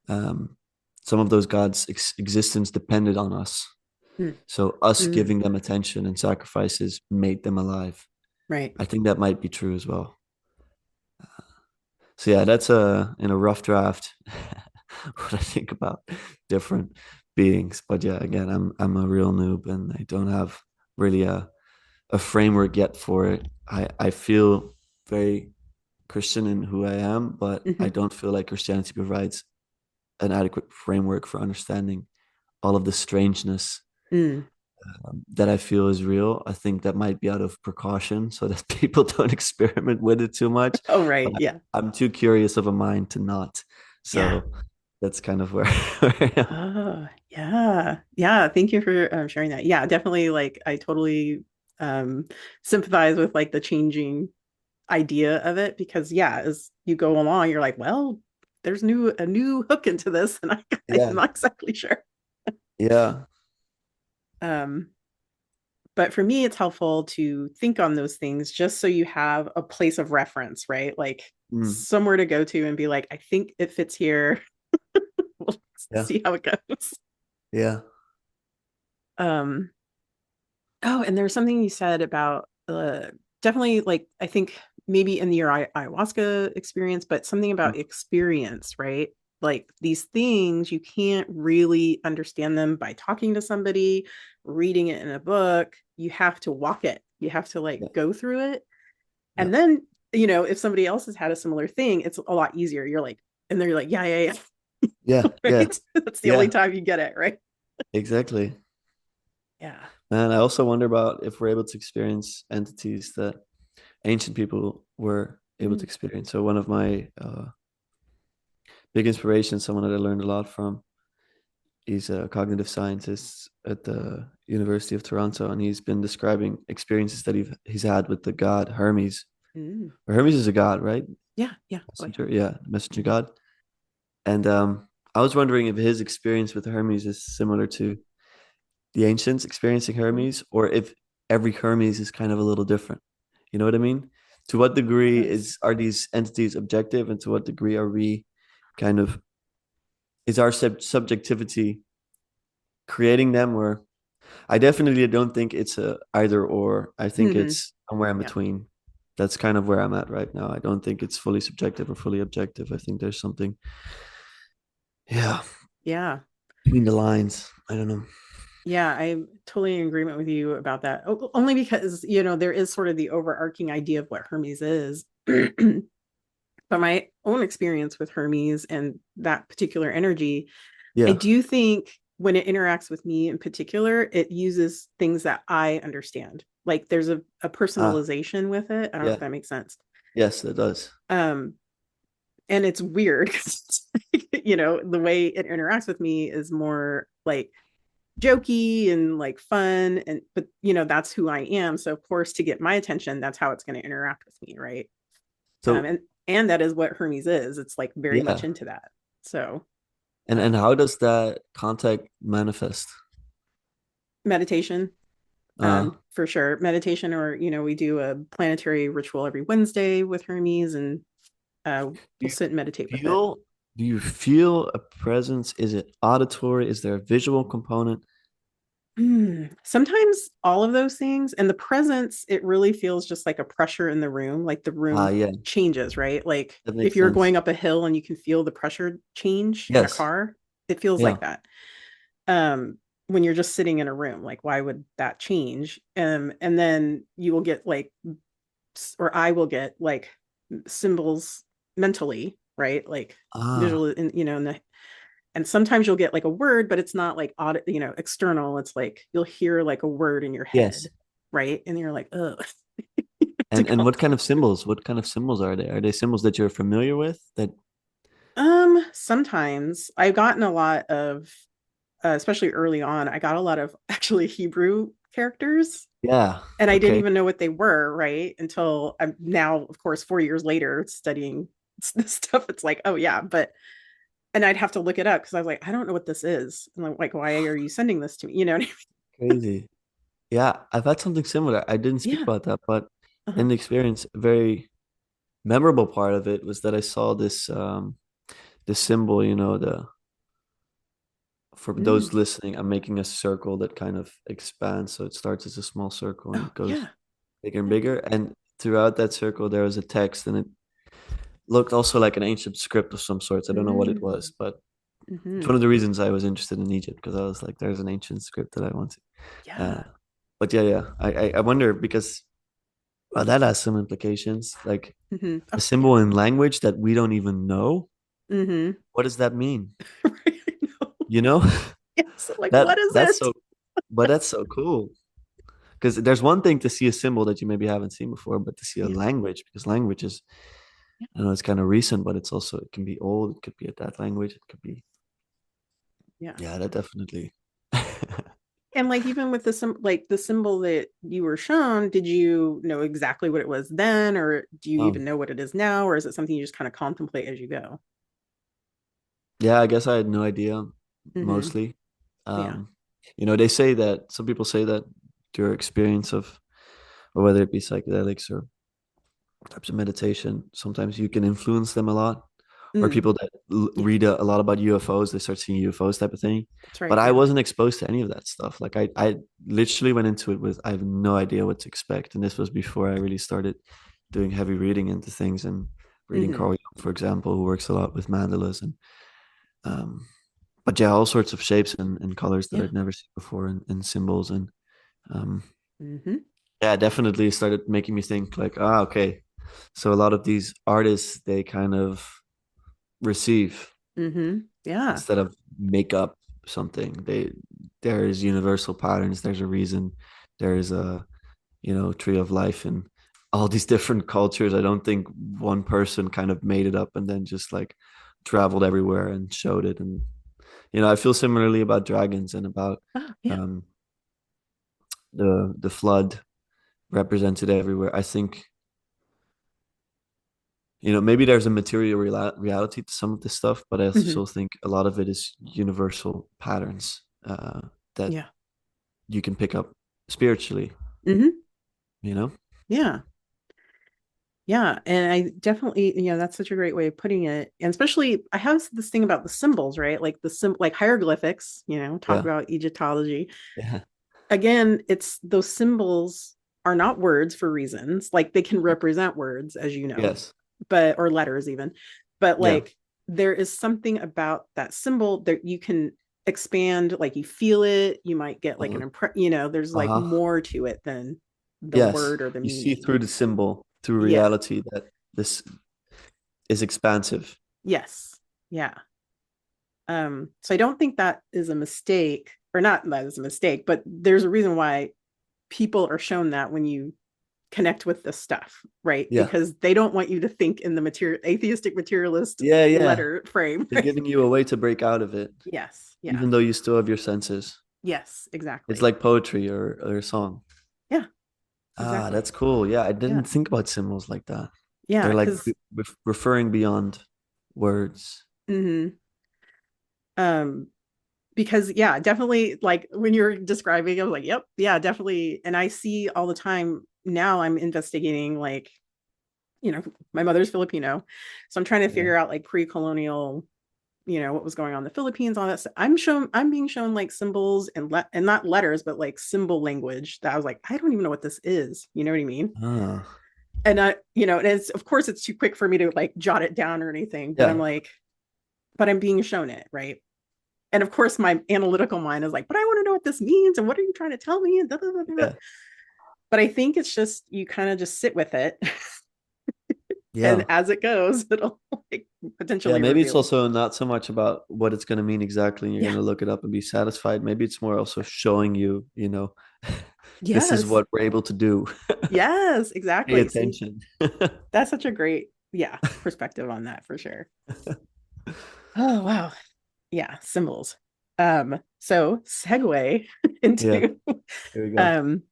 um, some of those gods' existence depended on us. Mm, So us mm, giving them attention and sacrifices made them alive. right. I think that might be true as well. So yeah, that's a in a rough draft what I think about different beings. But yeah, again, I'm a real noob and I don't have really a framework yet for it. I feel very Christian in who I am, but I Hmm. don't feel like Christianity provides an adequate framework for understanding all of the strangeness Mm. that I feel is real. I think that might be out of precaution so that people don't experiment with it too much. Oh, But right. Yeah. I'm too curious of a mind to not. Yeah. So that's kind of where, where I am. Oh, yeah. Yeah. Thank you for sharing that. Yeah, definitely. Like, I totally um, sympathize with like the changing idea of it because, yeah, as you go along, you're like, well, there's a new hook into this, and I'm Yeah. not exactly sure. Yeah. Um, but for me, it's helpful to think on those things just so you have a place of reference, right? Like Mm. somewhere to go to and be like, I think it fits here. We'll Yeah. see how it goes. Yeah. Um, oh, and there's something you said about definitely like I think maybe in your ayahuasca experience, but something Mm. about experience, right? Like these things, you can't really understand them by talking to somebody, reading it in a book. You have to walk it. You have to like Yeah. go through it. Yeah. And then, if somebody else has had a similar thing, it's a lot easier. You're like, and they're like, yeah, yeah, Yeah. yeah. Yeah. Right. That's the only Yeah. time you get it, right? Exactly. Yeah. And I also wonder about if we're able to experience entities that ancient people were able to Mm, experience. So one of my big inspirations, someone that I learned a lot from, he's a cognitive scientist at the University of Toronto, and he's been describing experiences that he's had with the god Hermes. mm. Or Hermes is a god, right? Yeah, yeah. Oh, yeah. Messenger, yeah, messenger god. And I was wondering if his experience with Hermes is similar to the ancients experiencing Mm. Hermes, or if every Hermes is kind of a little different. You know what I mean? To what degree Yes. is are these entities objective, and to what degree are we kind of is our subjectivity creating them? Or I definitely don't think it's a either or. I think Hmm. it's somewhere in Yeah. between. That's kind of where I'm at right now. I don't think it's fully subjective or fully objective. I think there's something, yeah, Yeah. between the lines. I don't know. Yeah, I'm totally in agreement with you about that. Only because, there is sort of the overarching idea of what Hermes is. But my own experience with Hermes and that particular energy, I Yeah. do think when it interacts with me in particular, it uses things that I understand. Like there's a Ah, personalization with it. I don't know if yeah. that makes sense. Yes, it does. Um, and it's weird. The way it interacts with me is more like jokey and like fun. But that's who I am. So of course, to get my attention, that's how it's going to interact with me, right? So, And that is what Hermes is. It's like very much yeah. into that. So And how does that contact manifest? meditation, Uh, for sure. Meditation, or we do a planetary ritual every Wednesday with Hermes, and do we'll you sit and meditate with it. feel do you feel a presence? Is it auditory? Is there a visual component? Sometimes all of those things, and the presence, it really feels just like a pressure in the room, like the Ah, room yeah, changes, right? Like that if makes you're sense. going up a hill and you can feel the pressure change in a Yes. car, it feels Yeah. like that. When you're just sitting in a room, like why would that change? And then you will get like, or I will get like symbols mentally, right? Like Ah, visual, and sometimes you'll get like a word, but it's not like audit, external. It's like you'll hear like a word in your yes. head, right? And you're like, oh, to And go. what kind of symbols? What kind of symbols are they? Are they symbols that you're familiar with? That Sometimes I've gotten a lot of, especially early on, I got a lot of actually Hebrew characters, yeah. and I didn't Okay. even know what they were, right? Until I'm now, of course, 4 years later studying this stuff. It's like, oh yeah, and I'd have to look it up because I was like, I don't know what this is. And I'm like, why are you sending this to me? You know what I mean? Crazy. Yeah, I've had something similar. I didn't speak Yeah. about that, but Uh-huh. in the experience, a very memorable part of it was that I saw this symbol, the For those Mm. listening, I'm making a circle that kind of expands. So it starts as a small circle and Oh, it goes yeah. bigger and Yeah. bigger. And throughout that circle, there was a text, and it looked also like an ancient script of some sorts. I don't know what it Mm. was, but it's Hmm. one of the reasons I was interested in Egypt, because I was like, there's an ancient script that I want to. Yeah. But yeah, yeah. I wonder because well, that has some implications. Like Hmm. a Oh, yeah. symbol in language that we don't even know. Hmm. What does that mean? Right. I know. You know? Yes. Like, what that is that's it? so but that's so cool. Because there's one thing to see a symbol that you maybe haven't seen before, but to see a Yeah. language, because language is, Yeah. I know it's kind of recent, but it's also, it can be old, it could be a dead language, it could be, Yeah. yeah, that definitely. And like even with the symbol that you were shown, did you know exactly what it was then, or do you even um, know what it is now, or is it something you just kind of contemplate as you go? yeah, I guess I had no idea Hmm. mostly. Yeah. Um, they say that some people say that your experience of, or whether it be psychedelics or types of meditation, sometimes you can influence them a lot. Or Mm. people that Yeah. read a lot about UFOs, they start seeing UFOs type of thing. That's But right. I Yeah. wasn't exposed to any of that stuff. Like I literally went into it with I have no idea what to expect, and this was before I really started doing heavy reading into things and reading Hmm. Carl Jung, for example, who works a lot with mandalas and um, but yeah, all sorts of shapes and colors that Yeah. I'd never seen before, and symbols and um, Hmm. yeah, definitely started making me think like, okay, so a lot of these artists they kind of receive Hmm. Yeah. instead of make up something. There's universal patterns, there's a reason, there's a tree of life and all these different cultures. I don't think one person kind of made it up and then just like traveled everywhere and showed it. And I feel similarly about dragons and about Oh, yeah. um the flood represented everywhere. I think maybe there's a material reality to some of this stuff, but I Hmm. also think a lot of it is universal patterns that Yeah. you can pick up spiritually, Hmm. you know? Yeah. Yeah. And I definitely, that's such a great way of putting it. And especially, I have this thing about the symbols, right? Like like hieroglyphics, talk Yeah. about Egyptology. Yeah. Again, it's those symbols are not words for reasons. Like they can represent words, as you know, Yes. but or letters even. But Yeah. like there is something about that symbol that you can expand, like you feel it, you might get like an Uh-huh. impression, there's like Uh-huh. more to it than the Yes. word or the You see meaning. through the symbol, through Yeah. reality, that this is expansive. Yes. Yeah. So I don't think that is a mistake, or not that is a mistake, but there's a reason why people are shown that when you connect with this stuff, right? Yeah. Because they don't want you to think in the material atheistic materialist Yeah, yeah. letter frame, They're right? giving you a way to break out of it, Yes. Yeah. even though you still have your senses. Yes, It's exactly. like poetry or a song. Yeah, That's exactly. cool. Yeah, I Yeah. didn't think about symbols like that. Yeah. They're like Because referring beyond words. mm-hmm. um because yeah, definitely like when you're describing, I was like, yep, yeah, definitely. And I see all the time now I'm investigating like, my mother's Filipino. So I'm trying to Yeah. figure out like pre-colonial, what was going on in the Philippines, all that stuff. I'm being shown like symbols and not letters, but like symbol language that I was like, I don't even know what this is. You know what I mean? Ah, And and it's of course it's too quick for me to like jot it down or anything, but I'm yeah. like, but I'm being shown it, right? And of course my analytical mind is like, but I want to know what this means and what are you trying to tell me? And da, da, da, da. Yeah. But I think it's just you kind of just sit with it and Yeah. as it goes, it'll like Yeah. potentially Maybe it's reveal. also not so much about what it's going to mean exactly, and you're Yeah. going to look it up and be satisfied. Maybe it's more also showing you, this is Yes. what we're able to do. Yes, Pay exactly. See, attention. that's such a great, yeah, perspective on that for sure. Oh, wow. Yeah, symbols. So segue Yeah. into Here we go. um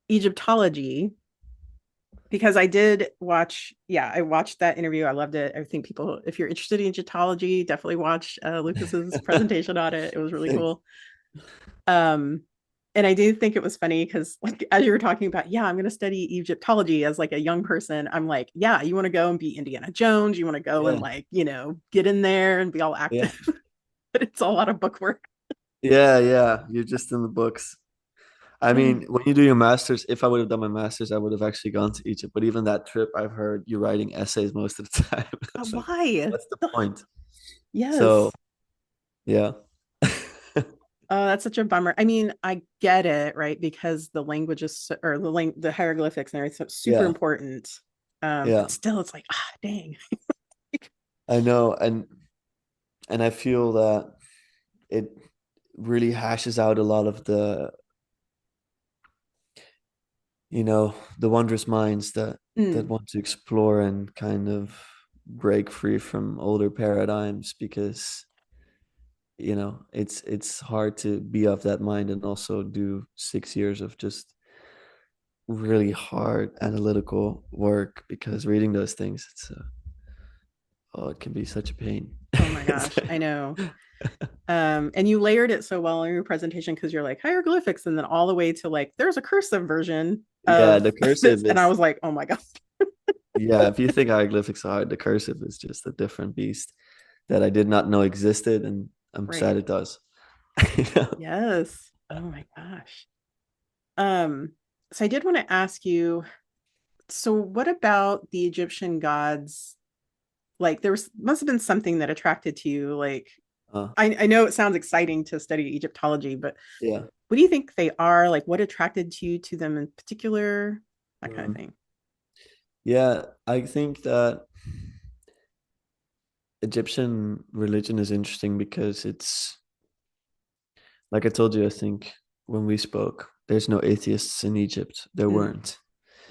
Egyptology, because I did watch, yeah, I watched that interview. I loved it. I think people, if you're interested in Egyptology, definitely watch Lucas's presentation on it. It was really Thanks. cool. Um, and I do think it was funny because, like, as you were talking about, yeah, I'm going to study Egyptology as like a young person. I'm like, yeah, you want to go and be Indiana Jones. You want to go and Yeah. like, get in there and be all Yeah. active, but it's a lot of book work. Yeah, you're just in the books. I Yeah. mean, when you do your master's, if I would have done my master's, I would have actually gone to Egypt. But even that trip, I've heard you're writing essays most of the time. It's like, Why? what's the Ugh, point? So, yes. yeah. Oh, that's such a bummer. I mean, I get it, right? Because the language is or the hieroglyphics and everything is super Yeah, important. yeah, But still, it's like, dang. I know. And I feel that it really hashes out a lot of the wondrous minds that Mm, want to explore and kind of break free from older paradigms because it's hard to be of that mind and also do 6 years of just really hard analytical work because reading those things it can be such a pain. oh my gosh, I know. And you layered it so well in your presentation because you're like hieroglyphics, and then all the way to like there's a cursive version Yeah, of the this, cursive and I is was like, oh my gosh. yeah, if you think hieroglyphics are hard, the cursive is just a different beast that I did not know existed, and I'm sad Right. it does. Yes. Oh my gosh. Um, so I did want to ask you, so what about the Egyptian gods? Like there was must have been something that attracted to you. Like uh, I know it sounds exciting to study Egyptology, but yeah. what do you think they are? Like what attracted you to them in particular? That kind of Mm. thing. Yeah, I think that Egyptian religion is interesting because it's like I told you, I think when we spoke, there's no atheists in Egypt. There Mm, weren't.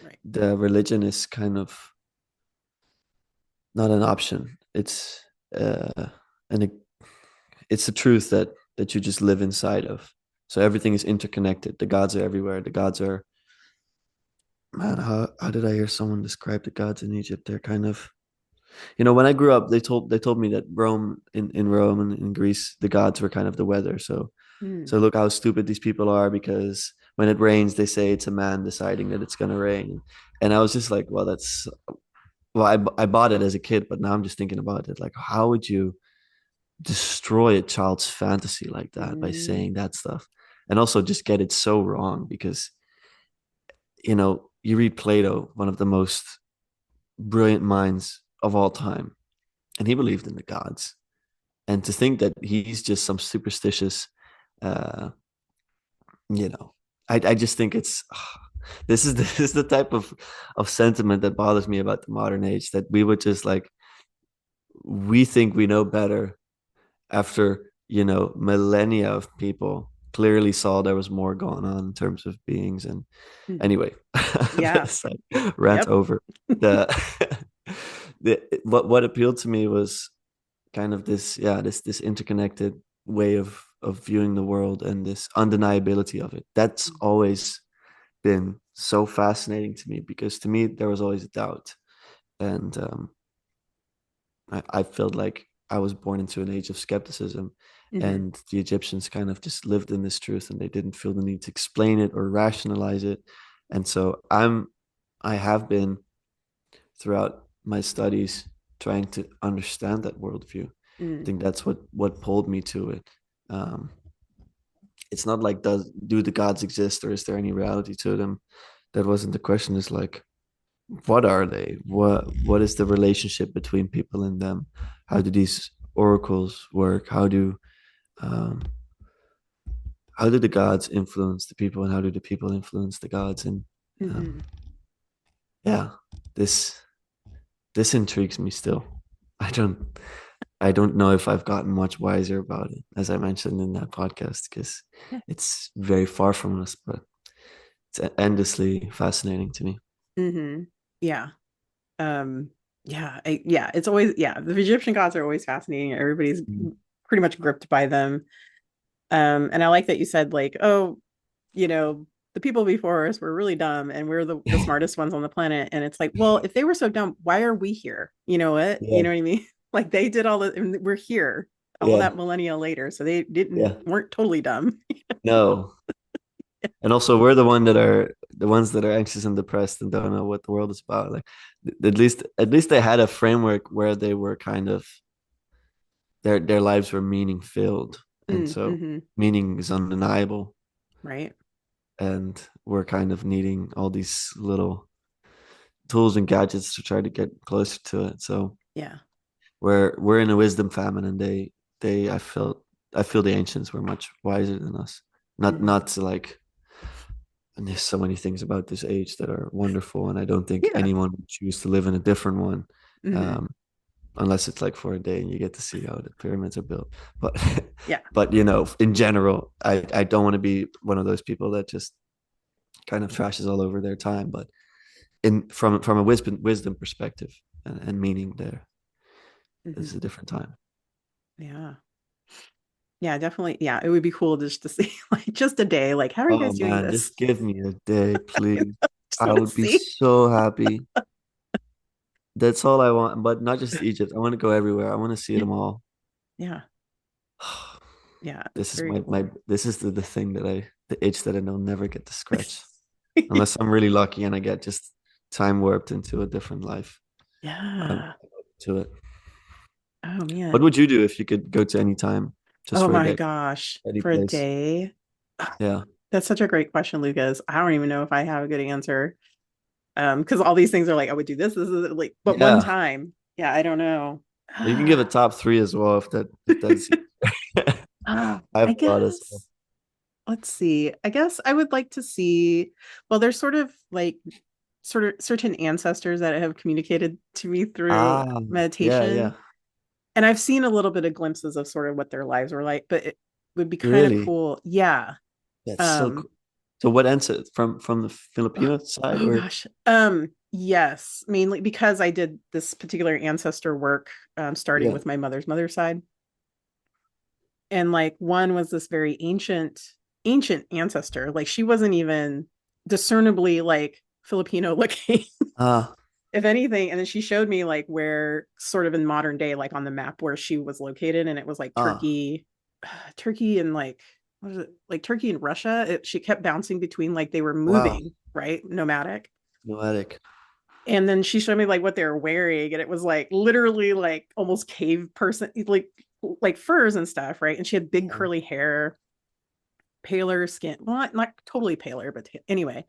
right. The religion is kind of not an option. And it's the truth that you just live inside of. So everything is interconnected. The gods are everywhere. The gods are man. How did I hear someone describe the gods in Egypt? They're kind of when I grew up, they told me that in Rome and in Greece, the gods were kind of the weather. So Mm, look how stupid these people are because when it rains, they say it's a man deciding that it's gonna rain. And I was just like, I bought it as a kid, but now I'm just thinking about it. Like, how would you destroy a child's fantasy like that by mm, saying that stuff? And also just get it so wrong because, you read Plato, one of the most brilliant minds of all time, and he believed in the gods. And to think that he's just some superstitious, uh, you know, I just think it's this is the type of sentiment that bothers me about the modern age that we would just like we think we know better after millennia of people clearly saw there was more going on in terms of beings. And mm. anyway, Yeah. this rant Yep. over. the what appealed to me was kind of this interconnected way of viewing the world and this undeniability of it. That's always been so fascinating to me because to me there was always a doubt. And I felt like I was born into an age of skepticism, Hmm. and the Egyptians kind of just lived in this truth and they didn't feel the need to explain it or rationalize it. And so I have been throughout my studies trying to understand that worldview. I Mm, think that's what pulled me to it. Um, it's not like do the gods exist or is there any reality to them? That wasn't the question. It's like what are they? What is the relationship between people and them? How do these oracles work? Um, how do the gods influence the people, and how do the people influence the gods? And um, hmm. yeah, this this intrigues me still. I don't I don't know if I've gotten much wiser about it, as I mentioned in that podcast, because Yeah. it's very far from us, but it's endlessly fascinating to me. Hmm. Yeah. Yeah, it's always yeah, the Egyptian gods are always fascinating. Everybody's Mm. pretty much gripped by them. And I like that you said like, oh, you know, the people before us were really dumb and we're the smartest ones on the planet. And it's like, well, if they were so dumb, why are we here? You know what? You Yeah, know what I mean? Like they did all the and we're here all yeah, that millennia later. So they didn't yeah. weren't totally dumb. No, and also we're the ones that are anxious and depressed and don't know what the world is about. Like at least they had a framework where they were kind of their lives were meaning filled, And so Mm-hmm. meaning is undeniable. Right. And we're kind of needing all these little tools and gadgets to try to get closer to it. So Yeah. we're in a wisdom famine, and they I feel the ancients were much wiser than us. Mm-hmm. Not to like, and there's so many things about this age that are wonderful, and I don't think Yeah. anyone would choose to live in a different one, Mm-hmm. um, unless it's like for a day and you get to see how the pyramids are built. But Yeah. but you know, in general, I don't want to be one of those people that just kind of trashes all over their time. But in from a wisdom perspective and meaning, there Mm-hmm. is a different time. Yeah. Yeah, definitely. Yeah, it would be cool just to see like just a day. Like, how are you Oh guys doing man, this? just give me a day, please. Just I want to would be see. so happy. That's all I want. But not just Egypt. I want to go everywhere. I want to see them all. Yeah. Yeah, it's This is very my cool. this is the thing that the itch that I know never get to scratch. Unless I'm really lucky and I get just time warped into a different life. I'm Yeah. to it. Oh What man. would you do if you could go to any time just Oh for a my day, gosh. any For a place? day. Yeah. That's such a great question, Lucas. I don't even know if I have a good answer. Because all these things are like, I would do this is like, but one Yeah. time. Yeah, I don't know. You can give a top three as well if that's I have I a lot of stuff. guess. Let's see. I guess I would like to see, well, there's sort of like sort of certain ancestors that have communicated to me through Ah, yeah, meditation. yeah. And I've seen a little bit of glimpses of sort of what their lives were like, but it would be kind of Really? cool. Yeah. That's so Um, cool. So what answer from the Filipino side oh or gosh. Yes, mainly because I did this particular ancestor work, starting yeah. with my mother's side. And like one was this very ancient ancestor. Like she wasn't even discernibly like Filipino looking, Ah, if anything. And then she showed me like where sort of in modern day, like on the map where she was located, and it was like ah. Turkey and like what was it, like Turkey and Russia. She kept bouncing between, like they were Wow. moving, right? Nomadic. Noetic. And then she showed me like what they were wearing, and it was like literally like almost cave person, like furs and stuff, right? And she had big Oh, curly hair, paler skin. Well, not totally paler, but anyway.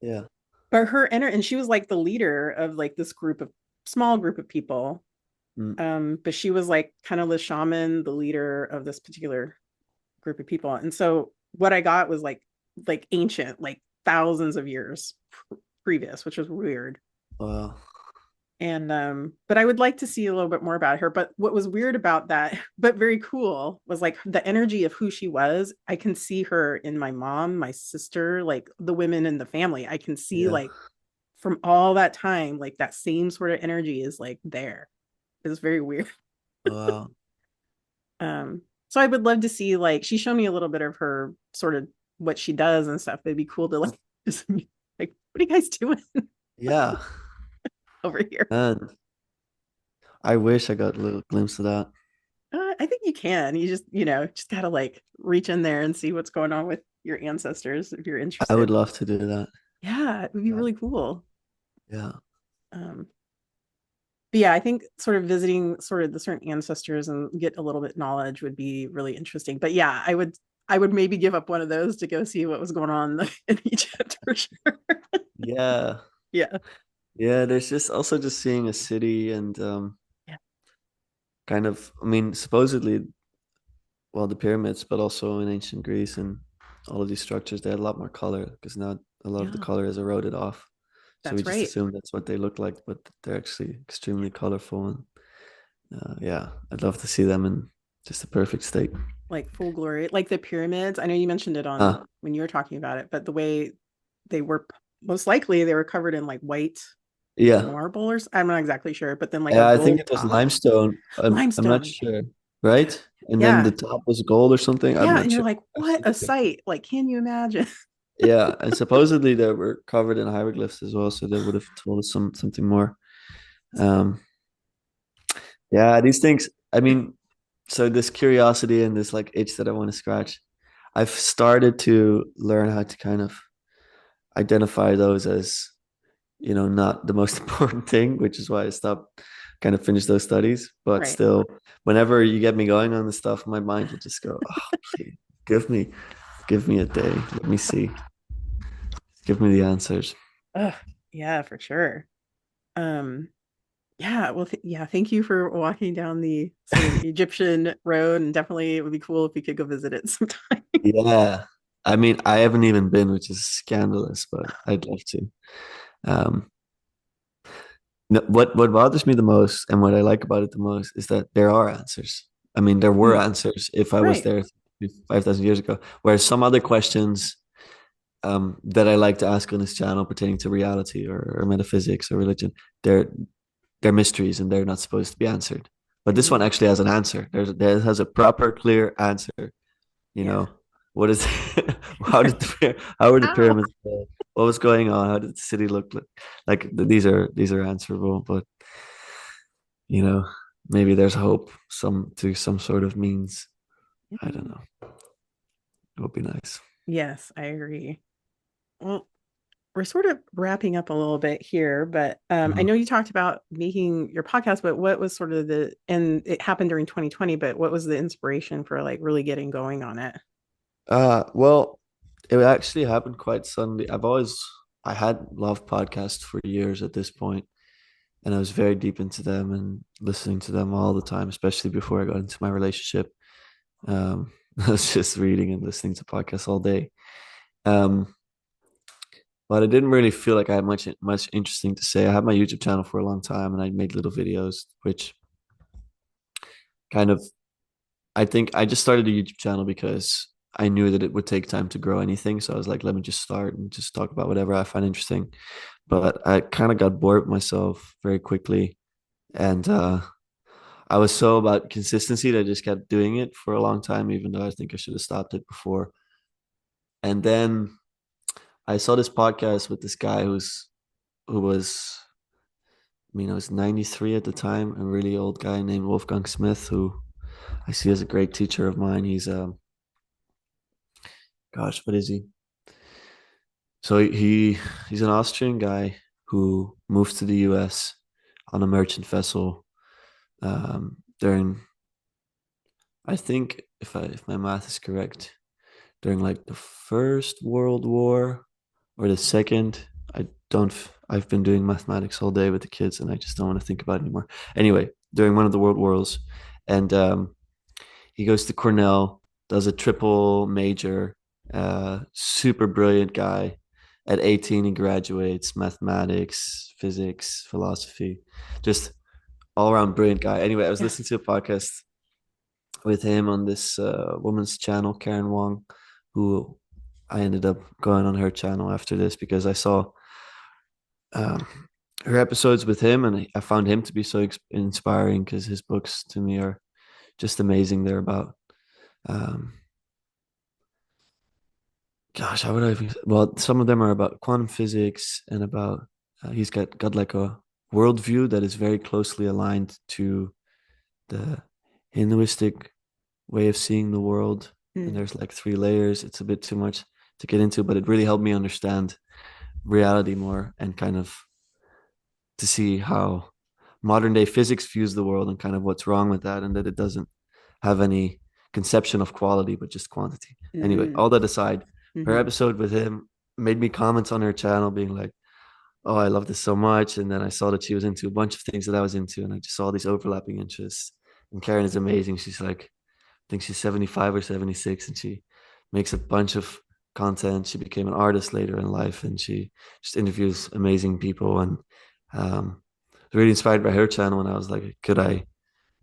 yeah. But and she was like the leader of like this small group of people. Mm. But she was like kind of the shaman, the leader of this particular group of people. And so what I got was like ancient, like thousands of years previous, which was weird. Wow. And but I would like to see a little bit more about her. But what was weird about that, but very cool, was like the energy of who she was. I can see her in my mom, my sister, like the women in the family. I can see Yeah. like from all that time, like that same sort of energy is like there. It's very weird. Wow. So I would love to see, like, she showed me a little bit of her sort of what she does and stuff. It'd be cool to like just like, what are you guys doing Yeah. over here? And I wish I got a little glimpse of that. I think you can. You just gotta like reach in there and see what's going on with your ancestors if you're I would interested. love to do that. Yeah, it would be Yeah. really cool. Yeah. Um, but yeah, I think sort of visiting sort of the certain ancestors and get a little bit knowledge would be really interesting. But yeah, I would maybe give up one of those to go see what was going on in Egypt for sure. Yeah. Yeah. Yeah. There's just also just seeing a city and Yeah. kind of, I mean, supposedly, well, the pyramids, but also in ancient Greece and all of these structures, they had a lot more color because now a lot of the Yeah. color is eroded off. So we That's just right. assume that's what they look like, but they're actually extremely colorful. And yeah, I'd love to see them in just a perfect state. Like full glory, like the pyramids. I know you mentioned it on Ah, when you were talking about it, but the way they were, most likely they were covered in like white yeah. marble, or I'm not exactly sure, but then like a Yeah, I think gold it was top. limestone. I'm not Limestone. sure, right? And then Yeah. the top was gold or something. I'm Yeah. not And you're sure. like, I've what seen a the picture. sight. Like, can you imagine? Yeah, and supposedly they were covered in hieroglyphs as well, so they would have told us something more. Um, yeah, these things. I mean, so this curiosity and this like itch that I want to scratch, I've started to learn how to kind of identify those as, not the most important thing, which is why I stopped kind of finish those studies. But Right. still, whenever you get me going on this stuff, my mind will just go, oh, please, give me a day. Let me see. Give me the answers. Ugh, yeah, for sure. Um, yeah, well, yeah, thank you for walking down the sort of Egyptian road, and definitely it would be cool if we could go visit it sometime. Yeah. I mean, I haven't even been, which is scandalous, but I'd love to. Um, what bothers me the most and what I like about it the most is that there are answers. I mean, there were Mm, answers if I was right. there 5,000 years ago. Whereas some other questions that I like to ask on this channel pertaining to reality or metaphysics or religion, they're mysteries and they're not supposed to be answered. But this one Mm, actually has an answer. There has a proper, clear answer. You yeah. know, what is how were the Ow. pyramids built? What was going on? How did the city look like? These are answerable, but you know, maybe there's hope some sort of means. I don't know. It would be nice. Yes, I agree. Well, we're sort of wrapping up a little bit here, but I Mhm. know you talked about making your podcast, but what was sort of and it happened during 2020, but what was the inspiration for like really getting going on it? Well, it actually happened quite suddenly. I had loved podcasts for years at this point, and I was very deep into them and listening to them all the time, especially before I got into my relationship. I was just reading and listening to podcasts all day. Um, but I didn't really feel like I had much interesting to say. I had my YouTube channel for a long time, and I made little videos, which kind of I think I just started a YouTube channel because I knew that it would take time to grow anything. So I was like, let me just start and just talk about whatever I find interesting. But I kind of got bored with myself very quickly, and I was so about consistency that I just kept doing it for a long time, even though I think I should have stopped it before. And then I saw this podcast with this guy who was, I mean, I was 93 at the time, a really old guy named Wolfgang Smith, who I see as a great teacher of mine. He's gosh, what is he? So he's an Austrian guy who moved to the US on a merchant vessel during, I think if my math is correct, during like the First World War or the second. I don't. I've been doing mathematics all day with the kids, and I just don't want to think about it anymore. Anyway, during one of the world wars, and he goes to Cornell, does a triple major. Super brilliant guy. At 18, he graduates mathematics, physics, philosophy, just all around brilliant guy. Anyway, I was Yeah. listening to a podcast with him on this woman's channel, Karen Wong, who I ended up going on her channel after this because I saw um, her episodes with him, and I found him to be so inspiring because his books to me are just amazing. They're about, um, gosh, how would I even? Well, some of them are about quantum physics and about. He's got like a worldview that is very closely aligned to the Hinduistic way of seeing the world. And Mm, there's like three layers. It's a bit too much to get into, but it really helped me understand reality more and kind of to see how modern day physics views the world and kind of what's wrong with that and that it doesn't have any conception of quality but just quantity. Anyway, mm, all that aside, her hmm. episode with him made me comments on her channel being like, oh, I love this so much. And then I saw that she was into a bunch of things that I was into, and I just saw these overlapping interests. And Karen is amazing. She's like, I think she's 75 or 76, and she makes a bunch of content. She became an artist later in life, and she just interviews amazing people. And I was really inspired by her channel. And I was like, could I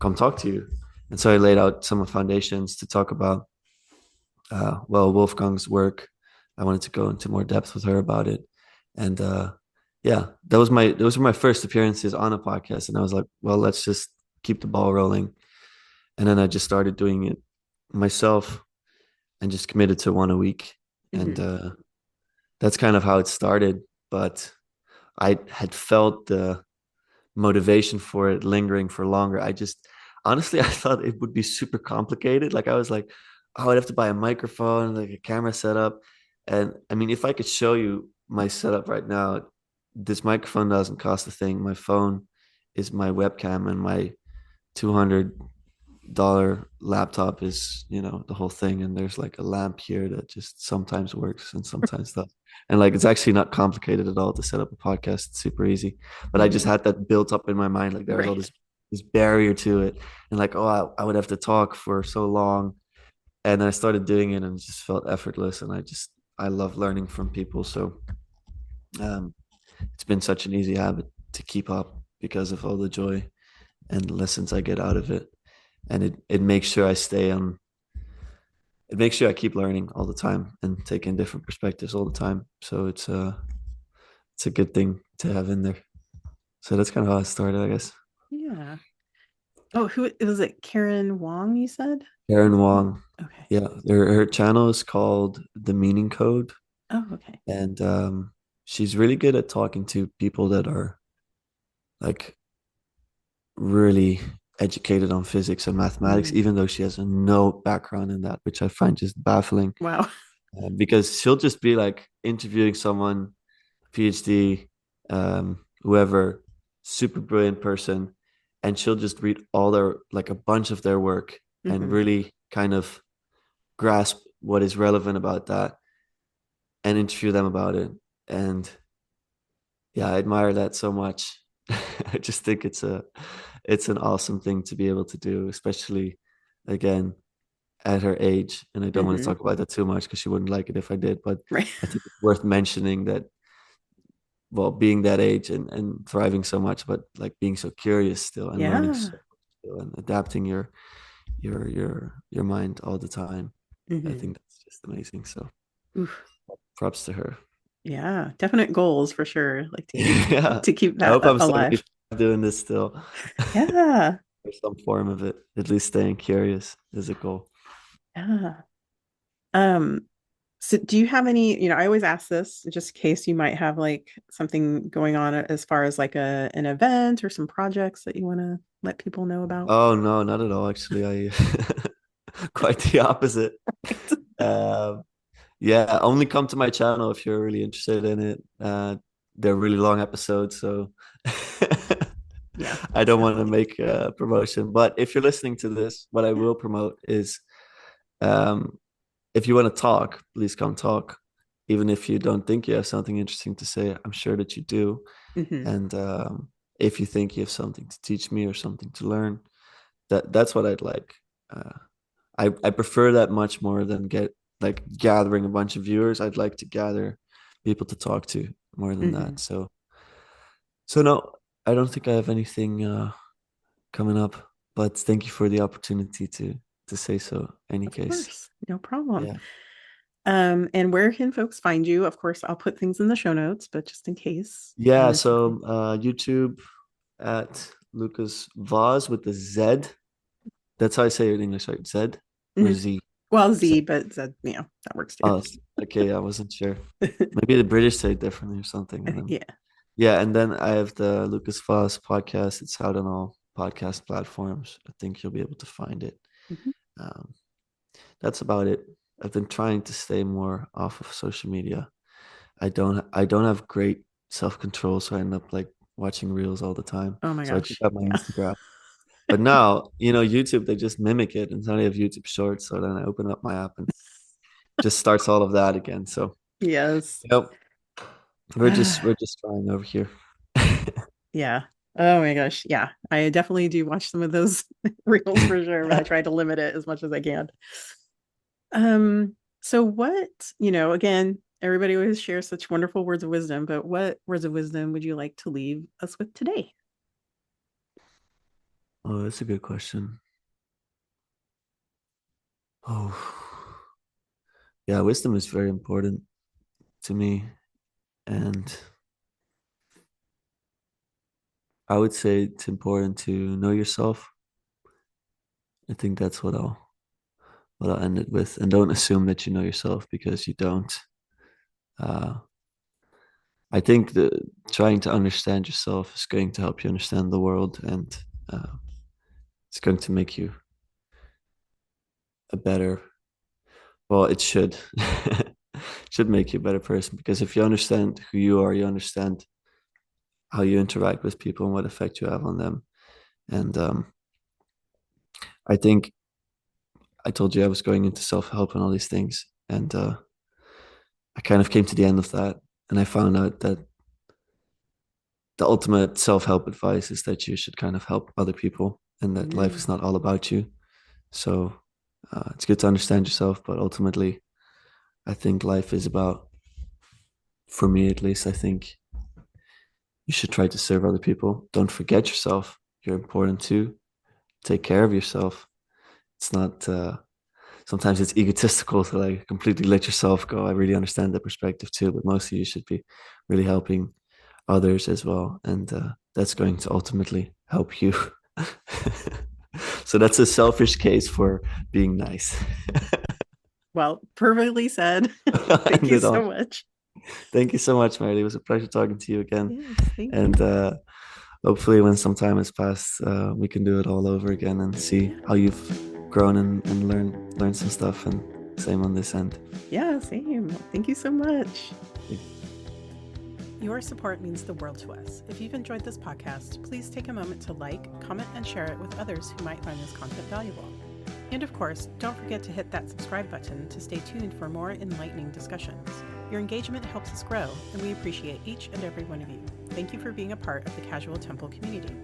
come talk to you? And so I laid out some of foundations to talk about, well, Wolfgang's work. I wanted to go into more depth with her about it. And yeah, those were my first appearances on a podcast. And I was like, well, let's just keep the ball rolling. And then I just started doing it myself and just committed to one a week. And Hmm. that's kind of how it started. But I had felt the motivation for it lingering for longer. I just honestly I thought it would be super complicated. Like I was like, oh, I'd have to buy a microphone, like a camera setup. And I mean, if I could show you my setup right now, this microphone doesn't cost a thing. My phone is my webcam, and my $200 laptop is, the whole thing. And there's like a lamp here that just sometimes works and sometimes doesn't. And like, it's actually not complicated at all to set up a podcast. It's super easy. But I just Mhm. had that built up in my mind. Like, there was all Right. this barrier to it. And like, oh, I would have to talk for so long. And I started doing it and it just felt effortless. And I love learning from people. So um, it's been such an easy habit to keep up because of all the joy and the lessons I get out of it. And it makes sure I stay on, it makes sure I keep learning all the time and taking different perspectives all the time. So it's a good thing to have in there. So that's kind of how I started, I guess. Yeah. Oh, who was it? Karen Wong, you said? Karen Wong. Okay. Yeah. Her channel is called The Meaning Code. Oh, okay. And she's really good at talking to people that are like really educated on physics and mathematics, Mm. even though she has no background in that, which I find just baffling. Wow. Because she'll just be like interviewing someone, PhD, whoever, super brilliant person, and she'll just read all their, like, a bunch of their work and Hmm. really kind of grasp what is relevant about that and interview them about it. And yeah, I admire that so much. I just think it's an awesome thing to be able to do, especially again at her age. And I don't want to Hmm. talk about that too much because she wouldn't like it if I did, but Right. I think it's worth mentioning that, well, being that age and thriving so much, but like being so curious still and learning so Yeah. much still and adapting your mind all the time. I Hmm. think that's just amazing. So Oof. props to her. Yeah. Definite goals for sure. Like Yeah. to keep I that hope I'm alive. 75 doing this still. Yeah. Or some form of it. At least staying curious is a goal. Yeah. Um, so do you have any, I always ask this just in case you might have like something going on as far as like an event or some projects that you want to let people know about? Oh no, not at all. Actually, I quite the opposite. Um, yeah, only come to my channel if you're really interested in it. They're really long episodes, so Yeah, I don't want to definitely. make a promotion. But if you're listening to this, what I will promote is, um, if you want to talk, please come talk. Even if you don't think you have something interesting to say, I'm sure that you do. Hmm. And if you think you have something to teach me or something to learn, that's what I'd like. Uh, I prefer that much more than get like gathering a bunch of viewers. I'd like to gather people to talk to more than Hmm. that. So no, I don't think I have anything coming up. But thank you for the opportunity to say so. Any Of case, course, no problem. yeah, And where can folks find you? Of course, I'll put things in the show notes, but just in case you yeah. want to say So things. YouTube at Lucas Vos with the Z. That's how I say it in English, right? Z or Hmm. Z? Well, Z. Z, but Z, that works too. Oh, okay. I wasn't sure. Maybe the British say it differently or something. And then Yeah. yeah, and then I have the Lucas Voss podcast. It's out on all podcast platforms. I think you'll be able to find it. Mhm. Um, that's about it. I've been trying to stay more off of social media. I don't have great self control, so I end up like watching reels all the time. Oh my So I took gosh. out my Yeah. Instagram. But now, YouTube, they just mimic it, and now they have YouTube Shorts. So then I open up my app and just starts all of that again. So Yes. yep, we're just trying over here. Yeah. Oh my gosh. Yeah. I definitely do watch some of those reels for sure, but I try to limit it as much as I can. So what, again, everybody always shares such wonderful words of wisdom, but what words of wisdom would you like to leave us with today? Oh, that's a good question. Oh, yeah, wisdom is very important to me. And I would say it's important to know yourself. I think that's what I'll end it with. And don't assume that you know yourself because you don't. Uh, I think that trying to understand yourself is going to help you understand the world, and it's going to make you a better, well, it should. Should make you a better person because if you understand who you are, you understand how you interact with people and what effect you have on them. And I think I told you I was going into self-help and all these things, and I kind of came to the end of that, and I found out that the ultimate self-help advice is that you should kind of help other people, and that life is not all about you. So it's good to understand yourself, but ultimately, I think life is about, for me at least, I think you should try to serve other people. Don't forget yourself. You're important too. Take care of yourself. It's not, sometimes it's egotistical to like completely let yourself go. I really understand that perspective too, but mostly you should be really helping others as well. And that's going to ultimately help you. So that's a selfish case for being nice. Well, perfectly said. Thank you so much. Thank you so much, Mary. It was a pleasure talking to you again. Yes, thank And you. hopefully, when some time has passed, we can do it all over again and see how you've grown and learned some stuff. And same on this end. Yeah, same. Thank you so much. Your support means the world to us. If you've enjoyed this podcast, please take a moment to like, comment, and share it with others who might find this content valuable. And of course, don't forget to hit that subscribe button to stay tuned for more enlightening discussions. Your engagement helps us grow, and we appreciate each and every one of you. Thank you for being a part of the Casual Temple community.